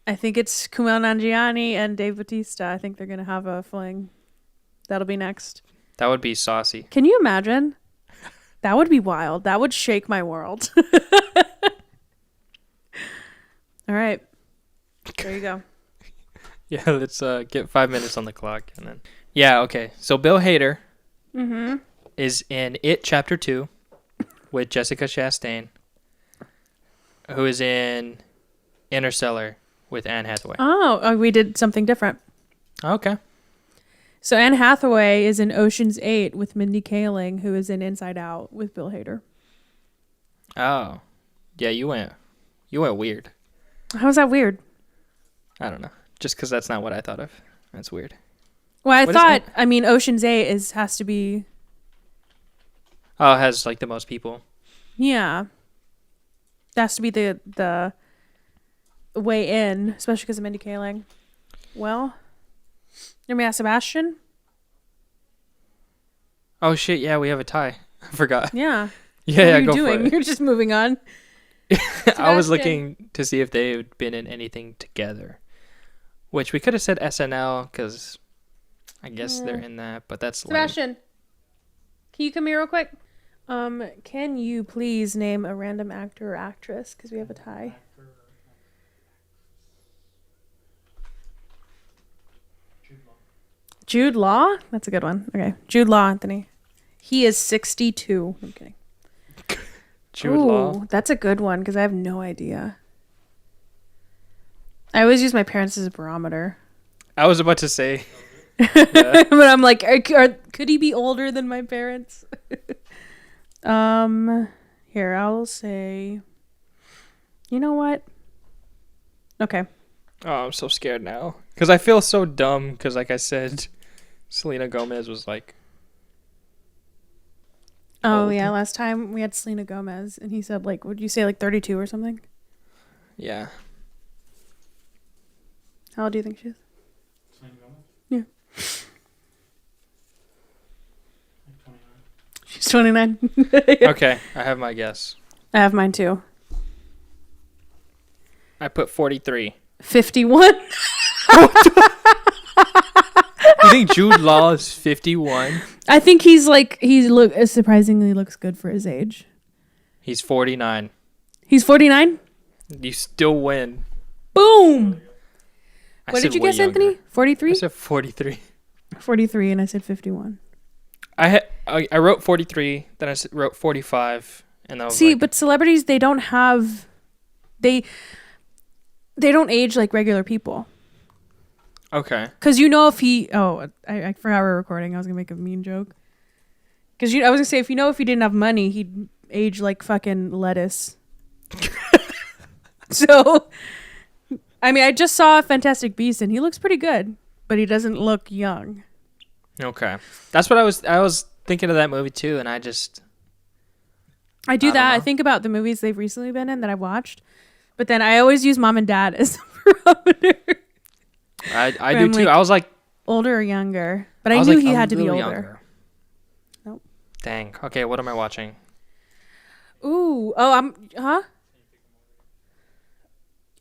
I think it's Kumail Nanjiani and Dave Bautista. I think they're going to have a fling. That'll be next. That would be saucy. Can you imagine? That would be wild. That would shake my world. All right. There you go. Yeah, let's get 5 minutes on the clock. And then. Yeah, okay. So Bill Hader is in It Chapter 2 with Jessica Chastain, who is in Interstellar with Anne Hathaway. Oh, we did something different. Okay. So Anne Hathaway is in Ocean's 8 with Mindy Kaling, who is in Inside Out with Bill Hader. Oh. Yeah, you went weird. How's that weird? I don't know. Just because that's not what I thought of. That's weird. Well, Ocean's 8 has to be... Oh, it has like the most people. Yeah. That has to be the way in, especially because of Mindy Kaling. Well... Let me ask Sebastian. Oh shit! Yeah, we have a tie. I forgot. Yeah. Yeah, what are you go doing? for it. You're just moving on. I was looking to see if they had been in anything together, which we could have said SNL because I guess they're in that. But that's Sebastian. lame. Can you come here real quick? Can you please name a random actor or actress because we have a tie? Jude Law? That's a good one. Okay. Jude Law, Anthony. He is 62. I'm kidding. Jude Law? That's a good one because I have no idea. I always use my parents as a barometer. I was about to say. But I'm like, could he be older than my parents? Here, I'll say... You know what? Okay. Oh, I'm so scared now. Because I feel so dumb because, like I said... Selena Gomez was like... Oh, yeah. Last time we had Selena Gomez, and he said, like, would you say, like, 32 or something? Yeah. How old do you think she is? Selena Gomez? Yeah. Like 29. She's 29. Okay, I have my guess. I have mine, too. I put 43. 51? You think Jude Law is 51? I think surprisingly looks good for his age. He's 49. He's 49? You still win. Boom! I What said did you way guess, younger. Anthony? 43? I said 43. 43, and I said 51. I wrote 43, then I wrote 45, and I was See, like, but celebrities, they don't have... They don't age like regular people. okay. Because you know if he... Oh, I forgot we're recording. I was going to make a mean joke. Because I was going to say, if he didn't have money, he'd age like fucking lettuce. So, I mean, I just saw Fantastic Beasts, and he looks pretty good, but he doesn't look young. Okay. That's what I was thinking of that movie too, and I do that. don't I know. think about the movies they've recently been in that I've watched, but then I always use mom and dad as the barometer. I do I'm too. like, I was like, older or younger, but I was knew like he a had to be little older. younger. Nope. Dang. Okay, what am I watching? Ooh. Huh?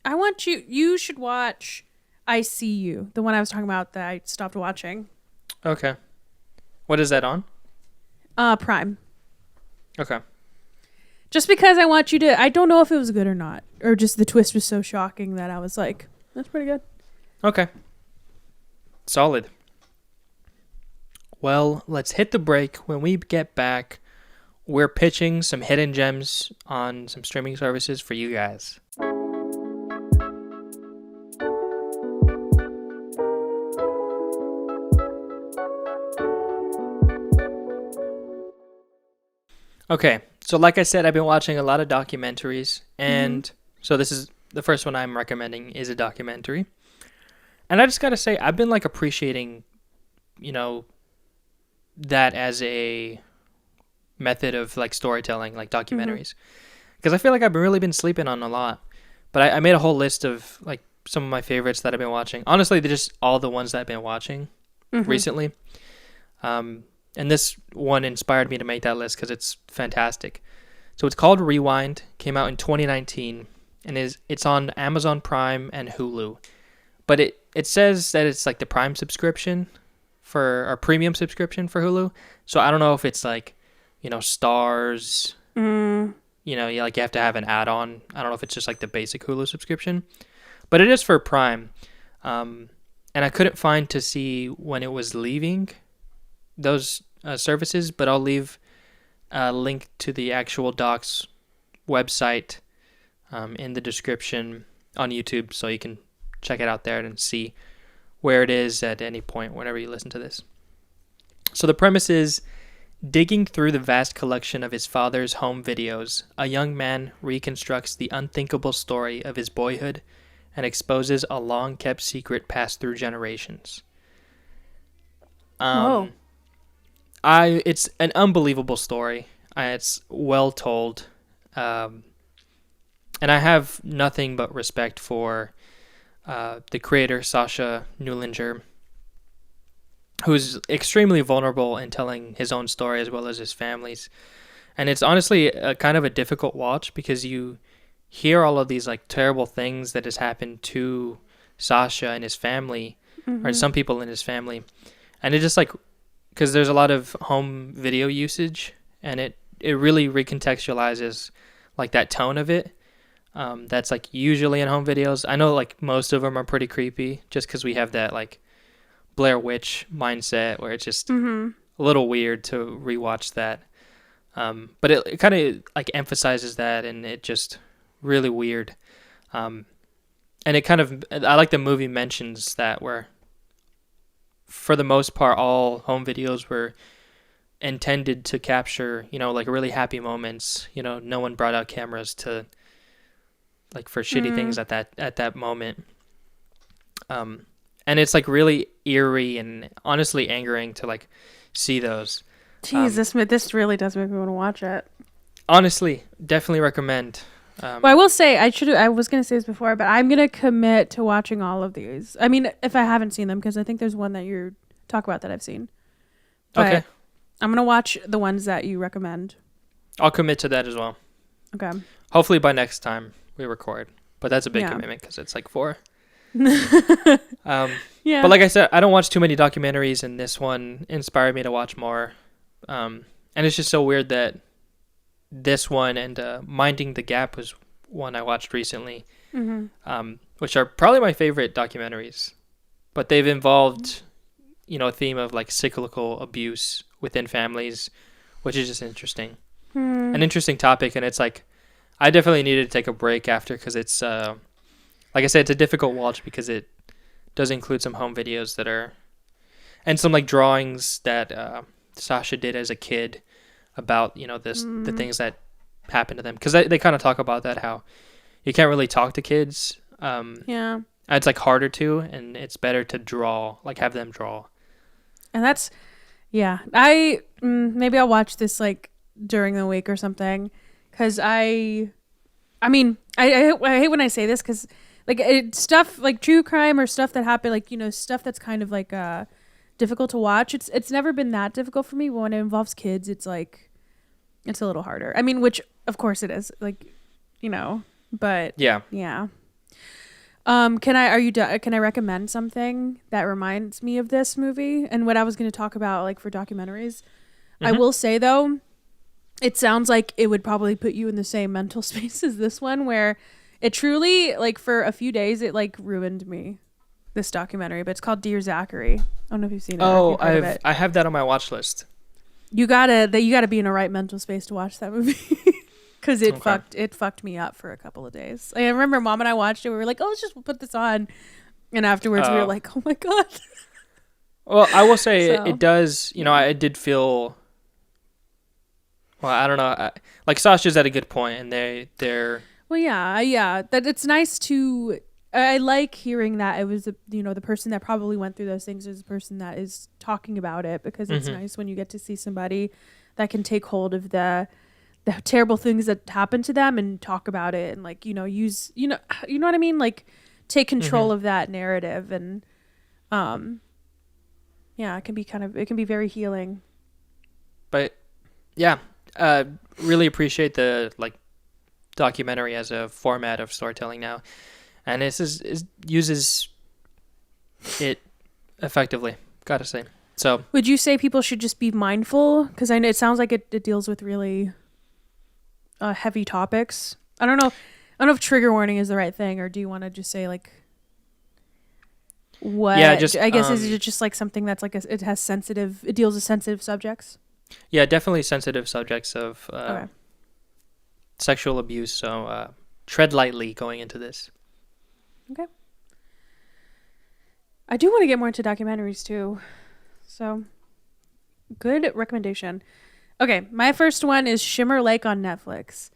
I want you should watch I See You, the one I was talking about that I stopped watching. Okay. What is that on? Prime. Okay. Just because I want you to, I don't know if it was good or not, or just the twist was so shocking that I was like, that's pretty good. Okay. Solid. Well, let's hit the break. When we get back, we're pitching some hidden gems on some streaming services for you guys. Okay, so like I said, I've been watching a lot of documentaries, and so this is the first one I'm recommending is a documentary. And I just gotta say, I've been like appreciating, that as a method of like storytelling, like documentaries, because I feel like I've really been sleeping on a lot. But I made a whole list of like some of my favorites that I've been watching. Honestly, they're just all the ones that I've been watching recently. And this one inspired me to make that list because it's fantastic. So it's called Rewind, came out in 2019, and it's on Amazon Prime and Hulu. But it says that it's like the Prime subscription or premium subscription for Hulu. So I don't know if it's like, stars, you have to have an add-on. I don't know if it's just like the basic Hulu subscription. But it is for Prime. And I couldn't find to see when it was leaving those services, but I'll leave a link to the actual doc's website in the description on YouTube, so you can check it out there and see where it is at any point whenever you listen to this. So the premise is, digging through the vast collection of his father's home videos, a young man reconstructs the unthinkable story of his boyhood and exposes a long-kept secret passed through generations. Whoa. It's an unbelievable story. It's well told. And I have nothing but respect for the creator, Sasha Newlinger, who's extremely vulnerable in telling his own story as well as his family's. And it's honestly a kind of a difficult watch because you hear all of these like terrible things that has happened to Sasha and his family, or some people in his family. And it just like, because there's a lot of home video usage, and it really recontextualizes like that tone of it. That's like usually in home videos. I know like most of them are pretty creepy just because we have that like Blair Witch mindset where it's just a little weird to rewatch that. But it kind of like emphasizes that, and it just really weird. And it kind of, I like the movie mentions that where for the most part, all home videos were intended to capture, like really happy moments. No one brought out cameras to like for shitty things at that moment. And it's like really eerie and honestly angering to like see those. Jeez, this really does make me want to watch it. Honestly, definitely recommend. Well, I will say I was gonna say this before, but I'm gonna commit to watching all of these. I mean, if I haven't seen them, because I think there's one that you talk about that I've seen. But Okay. I'm gonna watch the ones that you recommend. I'll commit to that as well. Okay. Hopefully by next time we record. But that's a big Yeah. commitment because it's like 4. Yeah. But like I said, I don't watch too many documentaries, and this one inspired me to watch more. And it's just so weird that this one and Minding the Gap was one I watched recently, which are probably my favorite documentaries. But they've involved, a theme of like cyclical abuse within families, which is just interesting. An interesting topic, and it's like I definitely needed to take a break after because it's like I said, it's a difficult watch because it does include some home videos that are and some like drawings that Sasha did as a kid about the things that happen to them, because they kind of talk about that, how you can't really talk to kids. It's like harder to, and it's better to draw, like have them draw. And that's I maybe I'll watch this like during the week or something, because I hate when I say this, because like stuff like true crime or stuff that happened, like stuff that's kind of like difficult to watch. It's never been that difficult for me, but when it involves kids, it's like it's a little harder. I mean, which of course it is, like but yeah. Can I recommend something that reminds me of this movie and what I was going to talk about, like for documentaries? I will say though, it sounds like it would probably put you in the same mental space as this one, where it truly, like for a few days, it like ruined me, this documentary. But it's called Dear Zachary. I don't know if you've seen it. Oh, I have that on my watch list. You gotta be in a right mental space to watch that movie. Because it fucked me up for a couple of days. I remember Mom and I watched it. We were like, "Oh, let's just put this on," and afterwards we were like, "Oh my god." Well, I will say it does. I did feel. Well, I don't know. Like Sasha's at a good point, and they're. Well, yeah. That it's nice to. I like hearing that it was the person that probably went through those things is the person that is talking about it, because it's nice when you get to see somebody that can take hold of the terrible things that happen to them and talk about it, and like use what I mean, like take control of that narrative, and it can be very healing. But really appreciate the like documentary as a format of storytelling now, and it uses it effectively, gotta say. So would you say people should just be mindful, because I know it sounds like it deals with really heavy topics? I don't know if trigger warning is the right thing, or do you want to just say like what? I guess is it just like something that's like it deals with sensitive subjects? Yeah, definitely sensitive subjects of sexual abuse. So tread lightly going into this. Okay. I do want to get more into documentaries too. So good recommendation. Okay, my first one is Shimmer Lake on Netflix.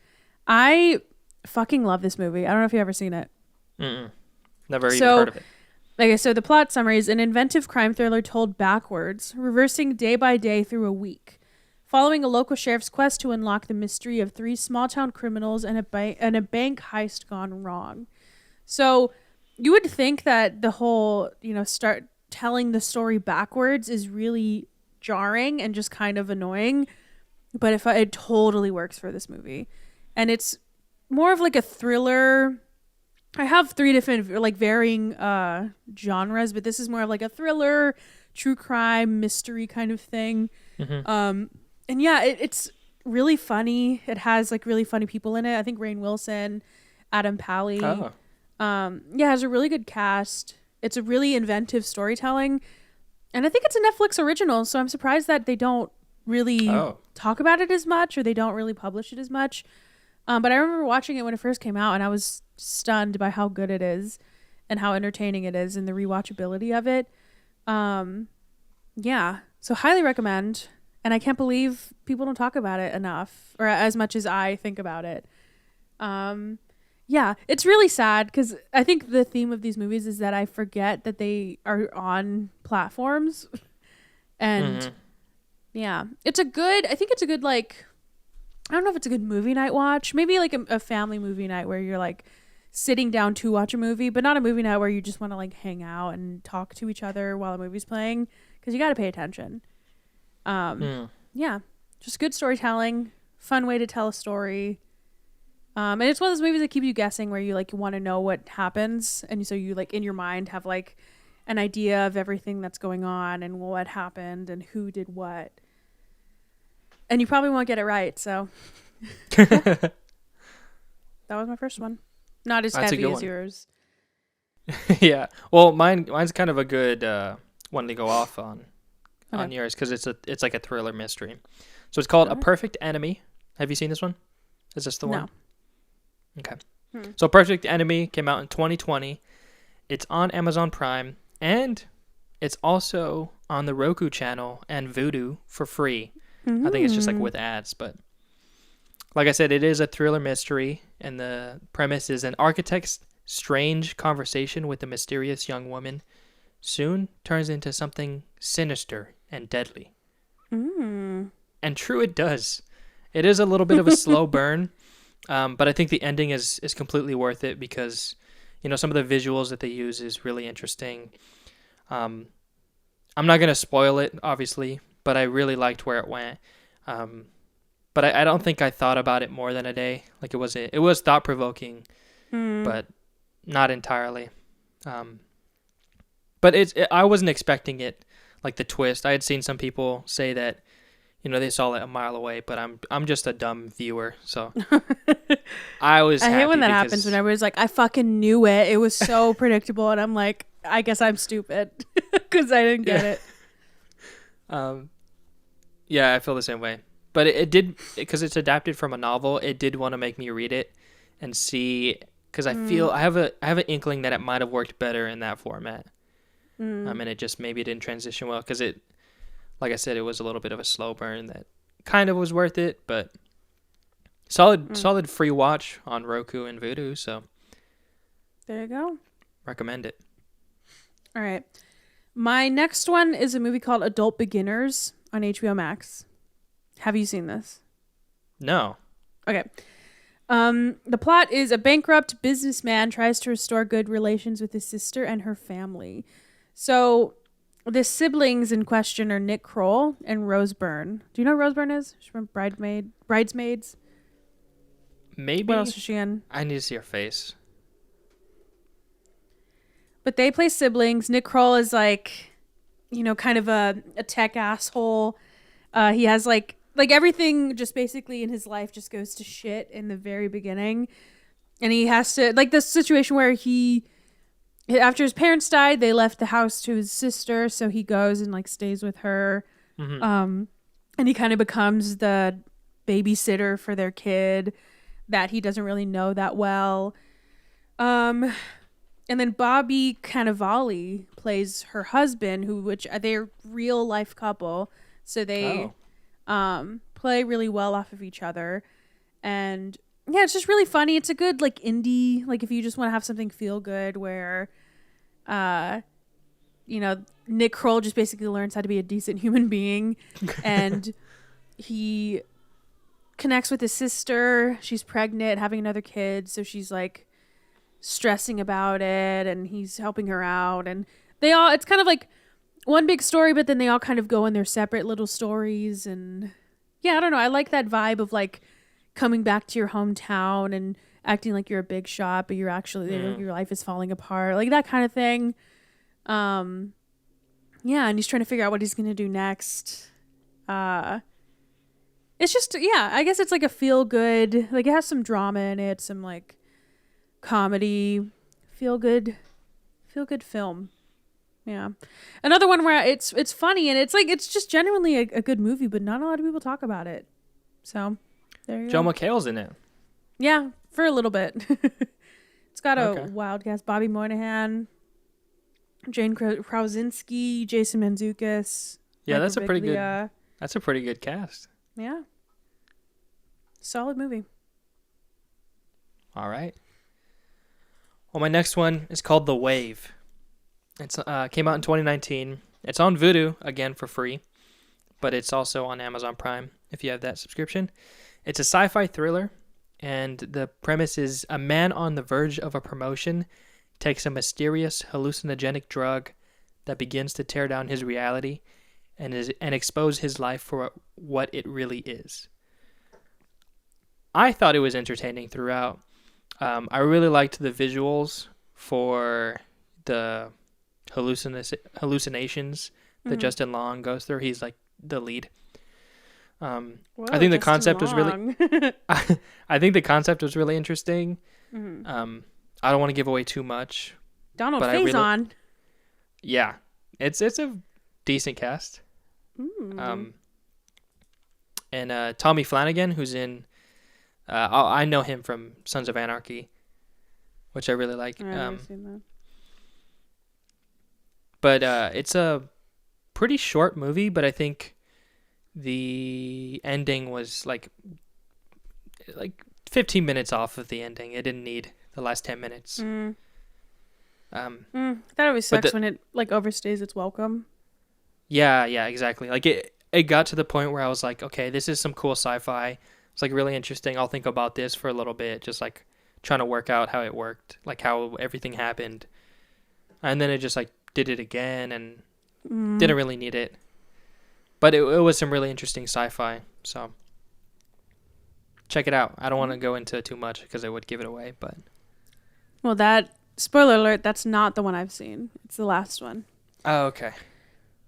I fucking love this movie. I don't know if you've ever seen it. Never even heard of it. Okay, so the plot summary is an inventive crime thriller told backwards, reversing day by day through a week, following a local sheriff's quest to unlock the mystery of 3 small-town criminals and a bank heist gone wrong. So you would think that the whole, start telling the story backwards is really jarring and just kind of annoying. But it totally works for this movie. And it's more of like a thriller. I have 3 different like varying genres, but this is more of like a thriller, true crime, mystery kind of thing. And yeah, it's really funny. It has like really funny people in it. I think Rainn Wilson, Adam Pally. It has a really good cast. It's a really inventive storytelling. And I think it's a Netflix original, so I'm surprised that they don't really talk about it as much, or they don't really publish it as much. But I remember watching it when it first came out, and I was stunned by how good it is and how entertaining it is and the rewatchability of it. So highly recommend. And I can't believe people don't talk about it enough, or as much as I think about it. It's really sad, because I think the theme of these movies is that I forget that they are on platforms. And it's a good like, I don't know if it's a good movie night watch, maybe like a family movie night where you're like sitting down to watch a movie, but not a movie night where you just want to like hang out and talk to each other while a movie's playing, because you got to pay attention. Just good storytelling, fun way to tell a story. And it's one of those movies that keep you guessing, where you like want to know what happens, and so you like in your mind have like an idea of everything that's going on and what happened and who did what. And you probably won't get it right, so That was my first one. Not as That's a heavy good as one. yours. Yeah. Well, mine's kind of a good one to go off on Okay. yours because it's like a thriller mystery. So it's called A Alright. Perfect Enemy. Have you seen this one? Is this the one? No. Okay. Hmm. So Perfect Enemy came out in 2020. It's on Amazon Prime and it's also on the Roku channel and Vudu for free. I think it's just like with ads, but like I said, it is a thriller mystery, and the premise is an architect's strange conversation with a mysterious young woman soon turns into something sinister and deadly. Mm. And true, it does. It is a little bit of a slow burn, but I think the ending is completely worth it because, some of the visuals that they use is really interesting. I'm not going to spoil it, obviously, but I really liked where it went. But I don't think I thought about it more than a day. Like it was thought-provoking, but not entirely. But I wasn't expecting it, like the twist. I had seen some people say that, they saw it a mile away, but I'm just a dumb viewer, so I was. I hate when that happy happens when everybody's like, I fucking knew it. It was so predictable. And I'm like, I guess I'm stupid because I didn't get it. Yeah, I feel the same way. But it did, because it's adapted from a novel, it did want to make me read it and see, because I feel, I have an inkling that it might have worked better in that format. And it just maybe didn't transition well, because it, like I said, it was a little bit of a slow burn that kind of was worth it, but solid free watch on Roku and Vudu, so There you go. recommend it. All right. My next one is a movie called Adult Beginners on HBO Max. Have you seen this? No. Okay. The plot is a bankrupt businessman tries to restore good relations with his sister and her family. So the siblings in question are Nick Kroll and Rose Byrne. Do you know who Rose Byrne is? She's from Bridesmaids. Maybe. What else is she in? I need to see her face. But they play siblings. Nick Kroll is like, kind of a tech asshole. He has like everything just basically in his life just goes to shit in the very beginning. And he has to, like this situation where after his parents died, they left the house to his sister. So he goes and like stays with her. Mm-hmm. And he kind of becomes the babysitter for their kid that he doesn't really know that well. And then Bobby Cannavale plays her husband, which they're real life couple. So they play really well off of each other. And yeah, it's just really funny. It's a good like indie, like if you just want to have something feel good where, Nick Kroll just basically learns how to be a decent human being. And he connects with his sister. She's pregnant, having another kid. So she's like stressing about it, and he's helping her out. And it's kind of like one big story, but then they all kind of go in their separate little stories. And yeah, I don't know. I like that vibe of like coming back to your hometown and acting like you're a big shot, but you're actually your life is falling apart, like that kind of thing. Yeah, and he's trying to figure out what he's gonna do next. It's just I guess it's like a feel good, like it has some drama in it, some like comedy, feel good film. Yeah, another one where it's funny and it's like it's just genuinely a good movie, but not a lot of people talk about it. So there you Joe go. McHale's in it. Yeah, for a little bit. It's got a Okay. wild cast: Bobby Moynihan, Jane Krasinski, Jason Mantzoukas. Yeah, Michael that's a pretty good. Biglia. That's a pretty good cast. Yeah, solid movie. All right. Well, my next one is called The Wave. It's came out in 2019. It's on Vudu again for free, but it's also on Amazon Prime if you have that subscription. It's a sci-fi thriller, and the premise is a man on the verge of a promotion takes a mysterious hallucinogenic drug that begins to tear down his reality and expose his life for what it really is. I thought it was entertaining throughout. I really liked the visuals for the hallucinations that Justin Long goes through. He's like the lead. Whoa, I think the just too concept was really long. I think the concept was really interesting. Mhm. I don't want to give away too much. Donald but I really- Faison. Yeah, it's a decent cast. Mm. And Tommy Flanagan, who's in, I know him from Sons of Anarchy, which I really like. I've never seen that. But it's a pretty short movie, but I think the ending was like 15 minutes off of the ending. It didn't need the last 10 minutes. That always sucks when it like overstays its welcome. Yeah, exactly. Like it got to the point where I was like, okay, this is some cool sci-fi. It's like really interesting. I'll think about this for a little bit, just like trying to work out how it worked, like how everything happened. And then it just like did it again and didn't really need it. But it was some really interesting sci-fi. So check it out. I don't want to go into too much because I would give it away, but Well, that spoiler alert, that's not the one I've seen. It's the last one. oh, okay.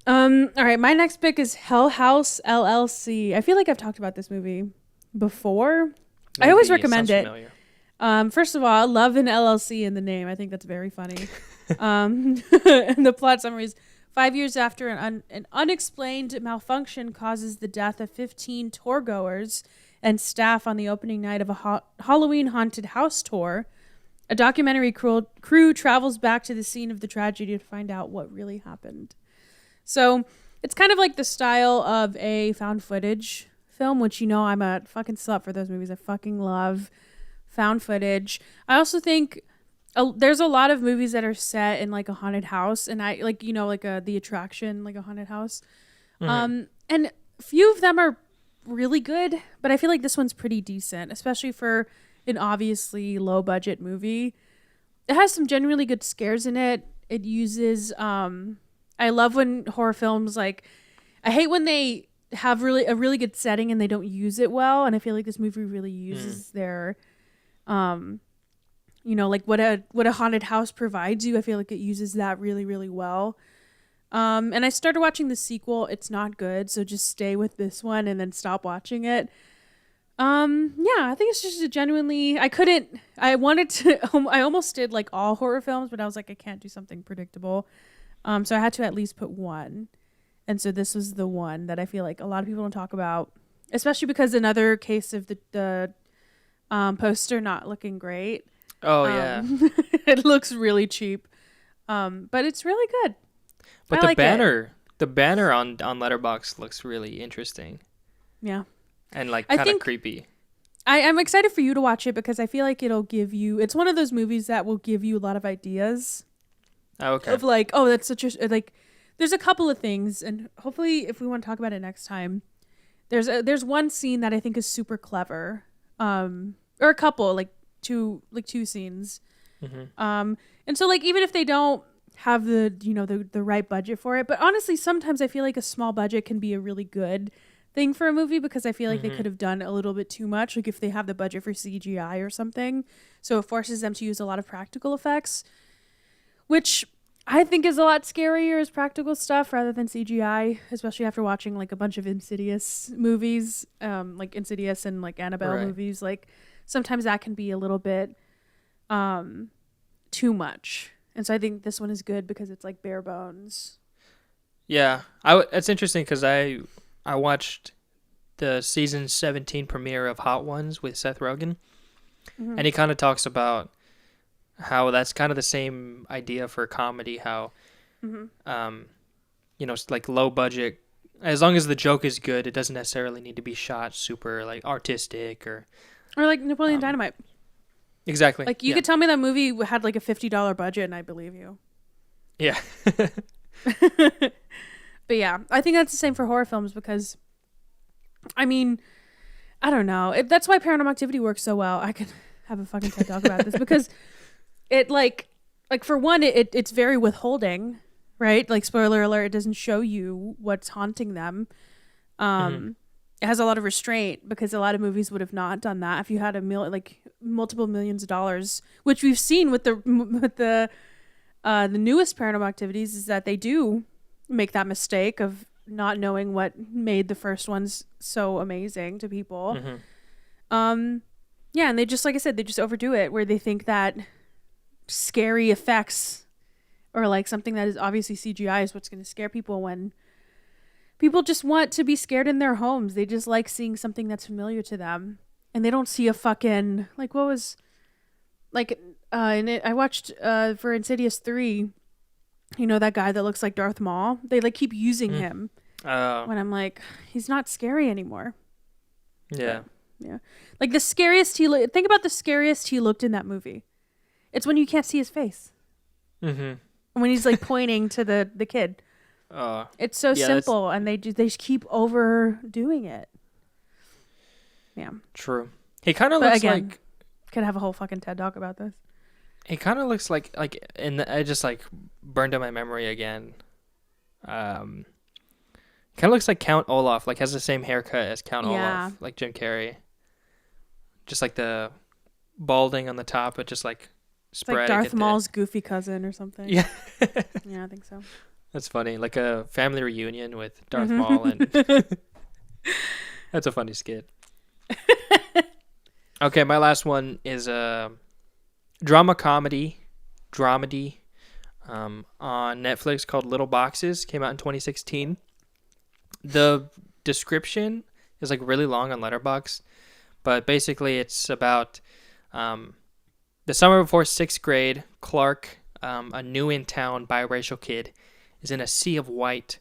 All right, my next pick is House LLC. I feel like I've talked about this movie before. I always recommend it. Familiar. First of all, I love an LLC in the name. I think that's very funny. And the plot summary is 5 years after an unexplained malfunction causes the death of 15 tour goers and staff on the opening night of a Halloween haunted house tour, a documentary crew travels back to the scene of the tragedy to find out what really happened. So it's kind of like the style of a found footage film, which, you know, I'm a fucking slut for those movies. I fucking love found footage. I also think there's a lot of movies that are set in like a haunted house, and I like, you know, like the attraction, like a haunted house. And few of them are really good, but I feel like this one's pretty decent, especially for an obviously low budget movie. It has some genuinely good scares in it. It uses I love when horror films, like, I hate when they have a really good setting and they don't use it well, and I feel like this movie really uses their you know, like what a haunted house provides you. I feel like it uses that really, really well. And I started watching the sequel. It's not good, so just stay with this one and then stop watching it. Yeah, I think it's just a genuinely, I almost did like all horror films, but I was like, I can't do something predictable. So I had to at least put one. And so this was the one that I feel like a lot of people don't talk about, especially because another case of the poster not looking great. Oh, yeah. It looks really cheap. But it's really good. But I the banner on Letterboxd looks really interesting. Yeah. And like kind of creepy. I'm excited for you to watch it because I feel like it's one of those movies that will give you a lot of ideas. Oh, okay. Of like, oh, that's such a, like, there's a couple of things, and hopefully if we want to talk about it next time, there's one scene that I think is super clever. Or a couple, like two scenes. And so like, even if they don't have the, you know, the right budget for it, but honestly, sometimes I feel like a small budget can be a really good thing for a movie, because I feel like they could have done a little bit too much, like if they have the budget for CGI or something, so it forces them to use a lot of practical effects, which I think is a lot scarier as practical stuff rather than CGI, especially after watching like a bunch of Insidious movies, like Insidious and like Annabelle movies. Like sometimes that can be a little bit too much, and so I think this one is good because it's like bare bones. Yeah, it's interesting because I watched the season 17 premiere of Hot Ones with Seth Rogen, and he kind of talks about how that's kind of the same idea for comedy, how you know, like low budget, as long as the joke is good, it doesn't necessarily need to be shot super like artistic or like Napoleon Dynamite. Exactly. Like you could tell me that movie had like a $50 budget and I believe you. Yeah. But yeah, I think that's the same for horror films, because I mean, I don't know. That's why Paranormal Activity works so well. I could have a fucking TED Talk about this because it like for one, it's very withholding, right? Like spoiler alert, it doesn't show you what's haunting them. It has a lot of restraint because a lot of movies would have not done that if you had multiple millions of dollars, which we've seen with the newest Paranormal Activities, is that they do make that mistake of not knowing what made the first ones so amazing to people. Yeah, and they just, like I said, they just overdo it, where they think that scary effects or like something that is obviously CGI is what's going to scare people, when people just want to be scared in their homes. They just like seeing something that's familiar to them, and they don't see a fucking, like, what was, like, I watched for Insidious 3, you know, that guy that looks like Darth Maul, they like keep using him when I'm like, he's not scary anymore. Yeah. Yeah. Like the scariest think about the scariest he looked in that movie. It's when you can't see his face. And when he's like pointing to the kid. It's so simple, and they just keep overdoing it. Yeah. True. He kind of looks like, could have a whole fucking TED Talk about this. He kind of looks like and I just like burned in my memory again. Kind of looks like Count Olaf, like has the same haircut as Count Olaf, like Jim Carrey. Just like the balding on the top, but just like spread. It's like Darth Maul's goofy cousin or something. Yeah. Yeah, I think so. That's funny. Like a family reunion with Darth Maul, and that's a funny skit. Okay, my last one is a dramedy on Netflix called Little Boxes. Came out in 2016. The description is like really long on Letterboxd, but basically it's about the summer before 6th grade, Clark, a new in town biracial kid, is in a sea of white,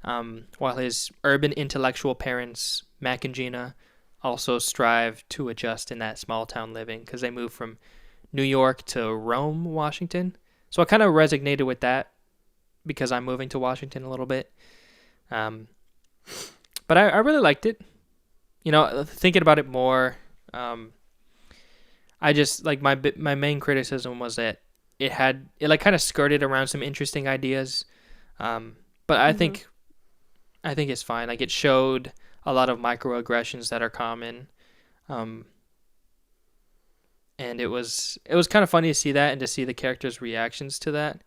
while his urban intellectual parents, Mac and Gina, also strive to adjust in that small town living because they moved from New York to Rome, Washington. So I kind of resonated with that because I'm moving to Washington a little bit. But I really liked it. You know, thinking about it more, I just like my main criticism was that it like kind of skirted around some interesting ideas. But I think it's fine. Like it showed a lot of microaggressions that are common. And it was kind of funny to see that and to see the characters' reactions to that.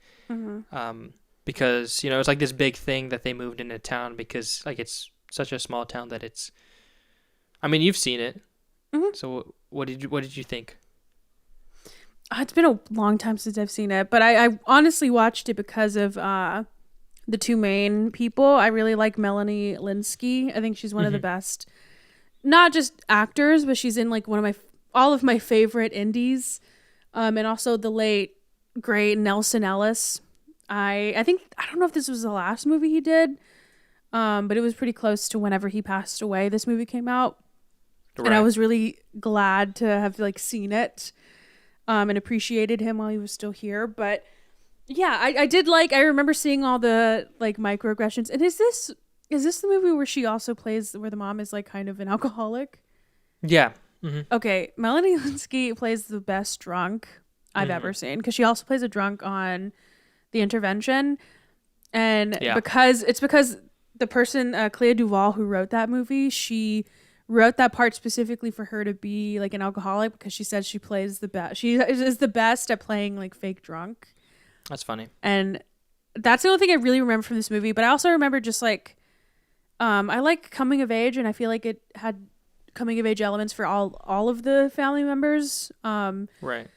Because, you know, it's like this big thing that they moved into town because like it's such a small town that it's, I mean, you've seen it. So what did you think? It's been a long time since I've seen it, but I honestly watched it because of the two main people. I really like Melanie Linsky. I think she's one of the best, not just actors, but she's in like all of my favorite indies, and also the late great Nelson Ellis. I don't know if this was the last movie he did, but it was pretty close to whenever he passed away. This movie came out, and I was really glad to have like seen it, and appreciated him while he was still here. But yeah, I remember seeing all the like microaggressions. And is this the movie where she also plays, where the mom is like kind of an alcoholic? Yeah. Okay, Melanie Linsky plays the best drunk I've ever seen, because she also plays a drunk on The Intervention, and because the person Clea Duvall, who wrote that movie, she wrote that part specifically for her to be like an alcoholic, because she said she plays the best. She is the best at playing like fake drunk. That's funny. And that's the only thing I really remember from this movie. But I also remember just like, I like coming of age, and I feel like it had coming of age elements for all of the family members. Right.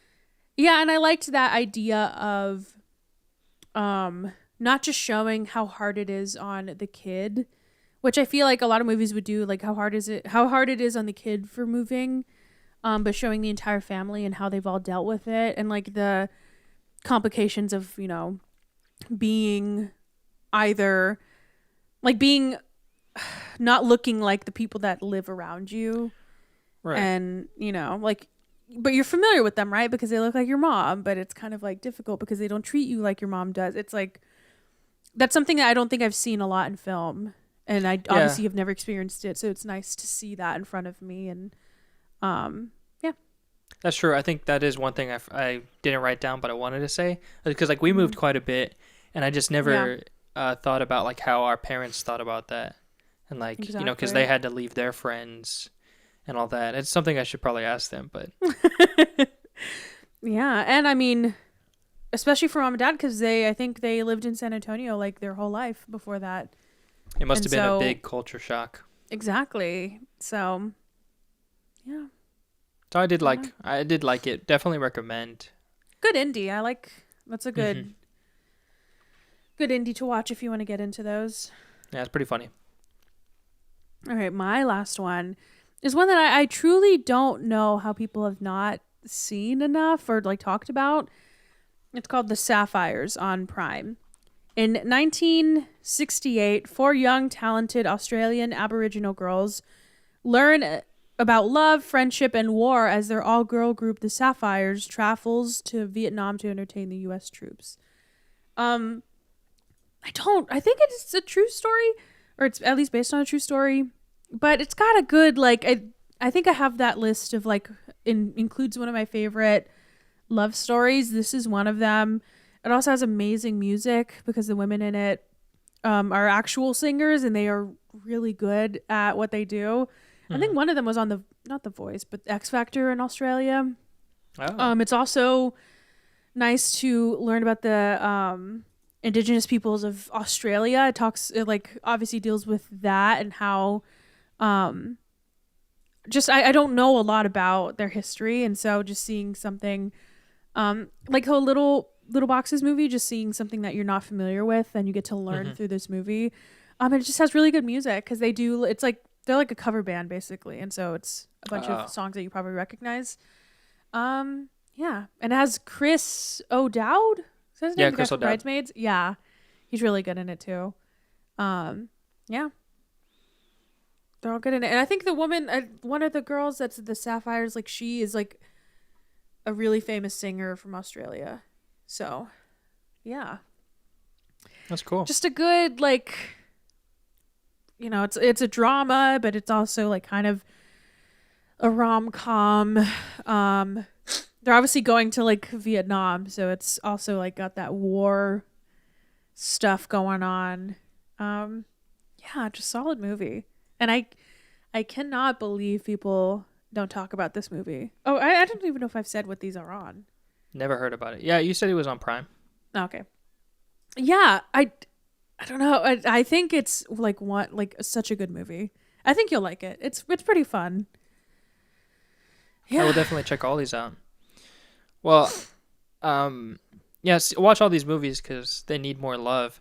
Yeah, and I liked that idea of not just showing how hard it is on the kid, which I feel like a lot of movies would do, like how hard it is on the kid for moving, but showing the entire family and how they've all dealt with it, and like the complications of, you know, being either like being not looking like the people that live around you, right? And, you know, like, but you're familiar with them, right? Because they look like your mom, but it's kind of like difficult because they don't treat you like your mom does. It's like, that's something that I don't think I've seen a lot in film, and I obviously have never experienced it. So it's nice to see that in front of me. And yeah, that's true. I think that is one thing I didn't write down, but I wanted to say, because like we moved quite a bit, and I just never thought about like how our parents thought about that. And like, you know, because they had to leave their friends and all that. It's something I should probably ask them, but. Yeah. And I mean, especially for mom and dad, because I think they lived in San Antonio like their whole life before that. It must And have been so- a big culture shock. Exactly. So, yeah. So I did like it. Definitely recommend. Good indie. That's a good Mhm. good indie to watch if you want to get into those. Yeah, it's pretty funny. All right, my last one is one that I truly don't know how people have not seen enough or like talked about. It's called The Sapphires on Prime. In 1968, four young, talented Australian Aboriginal girls learn about love, friendship, and war as their all-girl group, the Sapphires, travels to Vietnam to entertain the U.S. troops. I think it's a true story, or it's at least based on a true story, but it's got a good, like, I think I have that list of, like, includes one of my favorite love stories. This is one of them. It also has amazing music because the women in it are actual singers and they are really good at what they do. I think one of them was on not The Voice, but X Factor in Australia. Oh. It's also nice to learn about the Indigenous peoples of Australia. It like obviously deals with that and how just I don't know a lot about their history, and so just seeing something like a little boxes movie, just seeing something that you're not familiar with and you get to learn through this movie. It just has really good music because it's like they're like a cover band basically, and so it's a bunch of songs that you probably recognize. Yeah, and it has Chris O'Dowd. Is that his name? The guy Chris from O'Dowd. Bridesmaids. Yeah, he's really good in it too. Yeah, they're all good in it, and I think the woman, one of the girls that's the Sapphires, like she is like a really famous singer from Australia. So, yeah, That's cool. just a good like. It's a drama, but it's also like kind of a rom-com. They're obviously going to like Vietnam, so it's also like got that war stuff going on. Yeah, just solid movie. And I cannot believe people don't talk about this movie. Oh, I don't even know if I've said what these are on. Never heard about it. Yeah, you said it was on Prime. Okay. Yeah, I don't know. I think it's like such a good movie. I think you'll like it. It's pretty fun. I will definitely check all these out. Well, yes, watch all these movies because they need more love.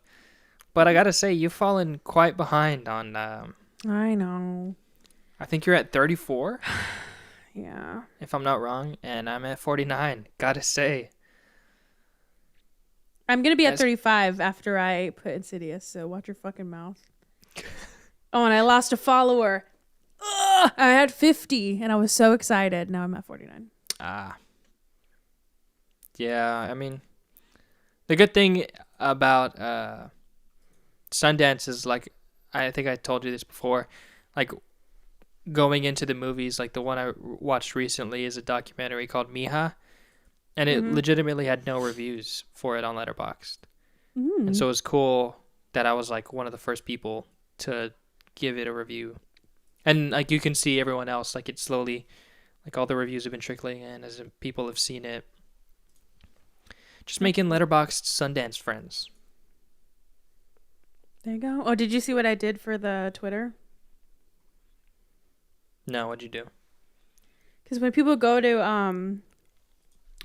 But I gotta say, you've fallen quite behind on. I know. I think you're at 34, Yeah. if I'm not wrong, and I'm at 49. Gotta say. I'm going to be at Yes. 35 after I put Insidious, so watch your fucking mouth. Oh, and I lost a follower. Ugh, I had 50, and I was so excited. Now I'm at 49. Yeah, I mean, the good thing about Sundance is, like, I think I told you this before, like, going into the movies, like the one I watched recently is a documentary called Miha, and it legitimately had no reviews for it on Letterboxd. And so it was cool that I was like one of the first people to give it a review. And like you can see everyone else, like it slowly, like all the reviews have been trickling in as people have seen it. Just making Letterboxd Sundance friends. There you go. Oh, did you see what I did for the Twitter? No, what'd you do? Because when people go to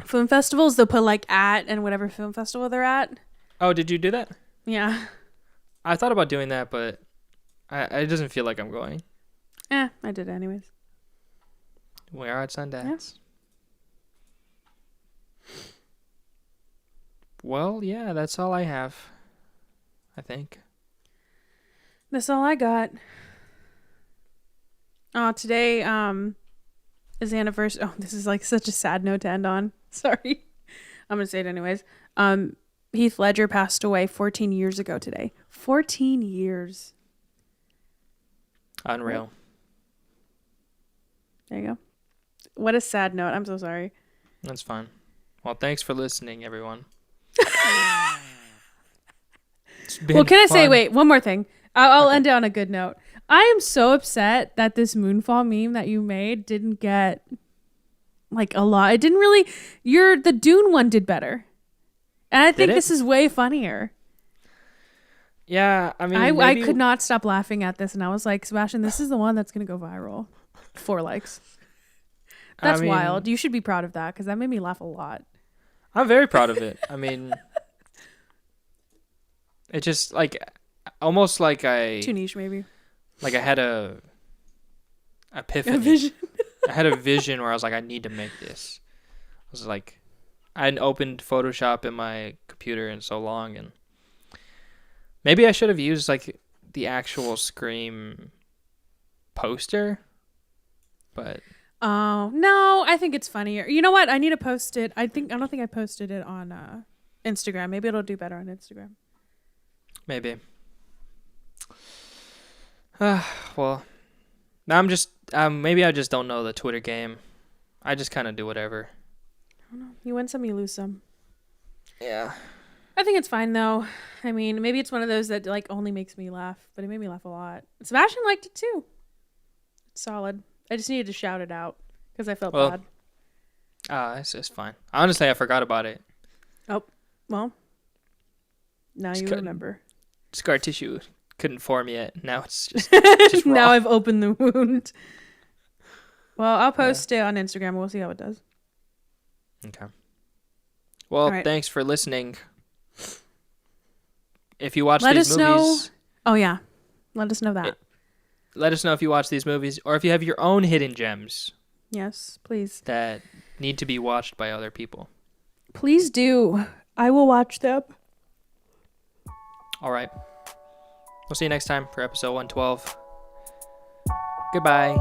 film festivals, they'll put like at and whatever film festival they're at. Oh, did you do that? Yeah. I thought about doing that, but it doesn't feel like I'm going. I did it anyways. We are at Sundance. Yeah. Well, yeah, that's all I have, I think. That's all I got. Today is the anniversary. Oh, this is like such a sad note to end on. Sorry. I'm gonna say it anyways. Heath Ledger passed away 14 years ago today. 14 years. Unreal. There you go. What a sad note. I'm so sorry. That's fine. Well, thanks for listening, everyone. Well, can I say, fun. wait, one more thing. I'll end it on a good note. I am so upset that this Moonfall meme that you made didn't get like a lot. It didn't really. The Dune one did better. And I think it? this is way funnier. Yeah, I mean, I maybe, could not stop laughing at this, and I was like, Sebastian, this is the one that's gonna go viral. 4 likes. That's wild. You should be proud of that because that made me laugh a lot. I'm very proud of it. I mean, it just like almost like Too niche, maybe. I had a epiphany. A vision. I had a vision where I was like, I need to make this. I was like, I hadn't opened Photoshop in my computer in so long, and maybe I should have used like the actual Scream poster, but Oh no, I think it's funnier. You know what? I need to post it. I don't think I posted it on Instagram. Maybe it'll do better on Instagram. maybe. Well, I'm just maybe I just don't know the Twitter game. I just kind of do whatever. I don't know. You win some, you lose some. Yeah. I think it's fine though. I mean, maybe it's one of those that like only makes me laugh, but it made me laugh a lot. Sebastian liked it too. It's solid. I just needed to shout it out because I felt bad. It's fine. Honestly, I forgot about it. Oh, well. Now Just you couldn't- remember. Scar tissue couldn't form yet. Now it's just raw. Now I've opened the wound. Well, I'll post it on Instagram. We'll see how it does. Okay. Well, All right. thanks for listening. If you watch Let these us movies, know. Oh, yeah. Let us know that. let us know if you watch these movies or if you have your own hidden gems Yes, please. that need to be watched by other people. Please do. I will watch them. All right. We'll see you next time for episode 112. Goodbye.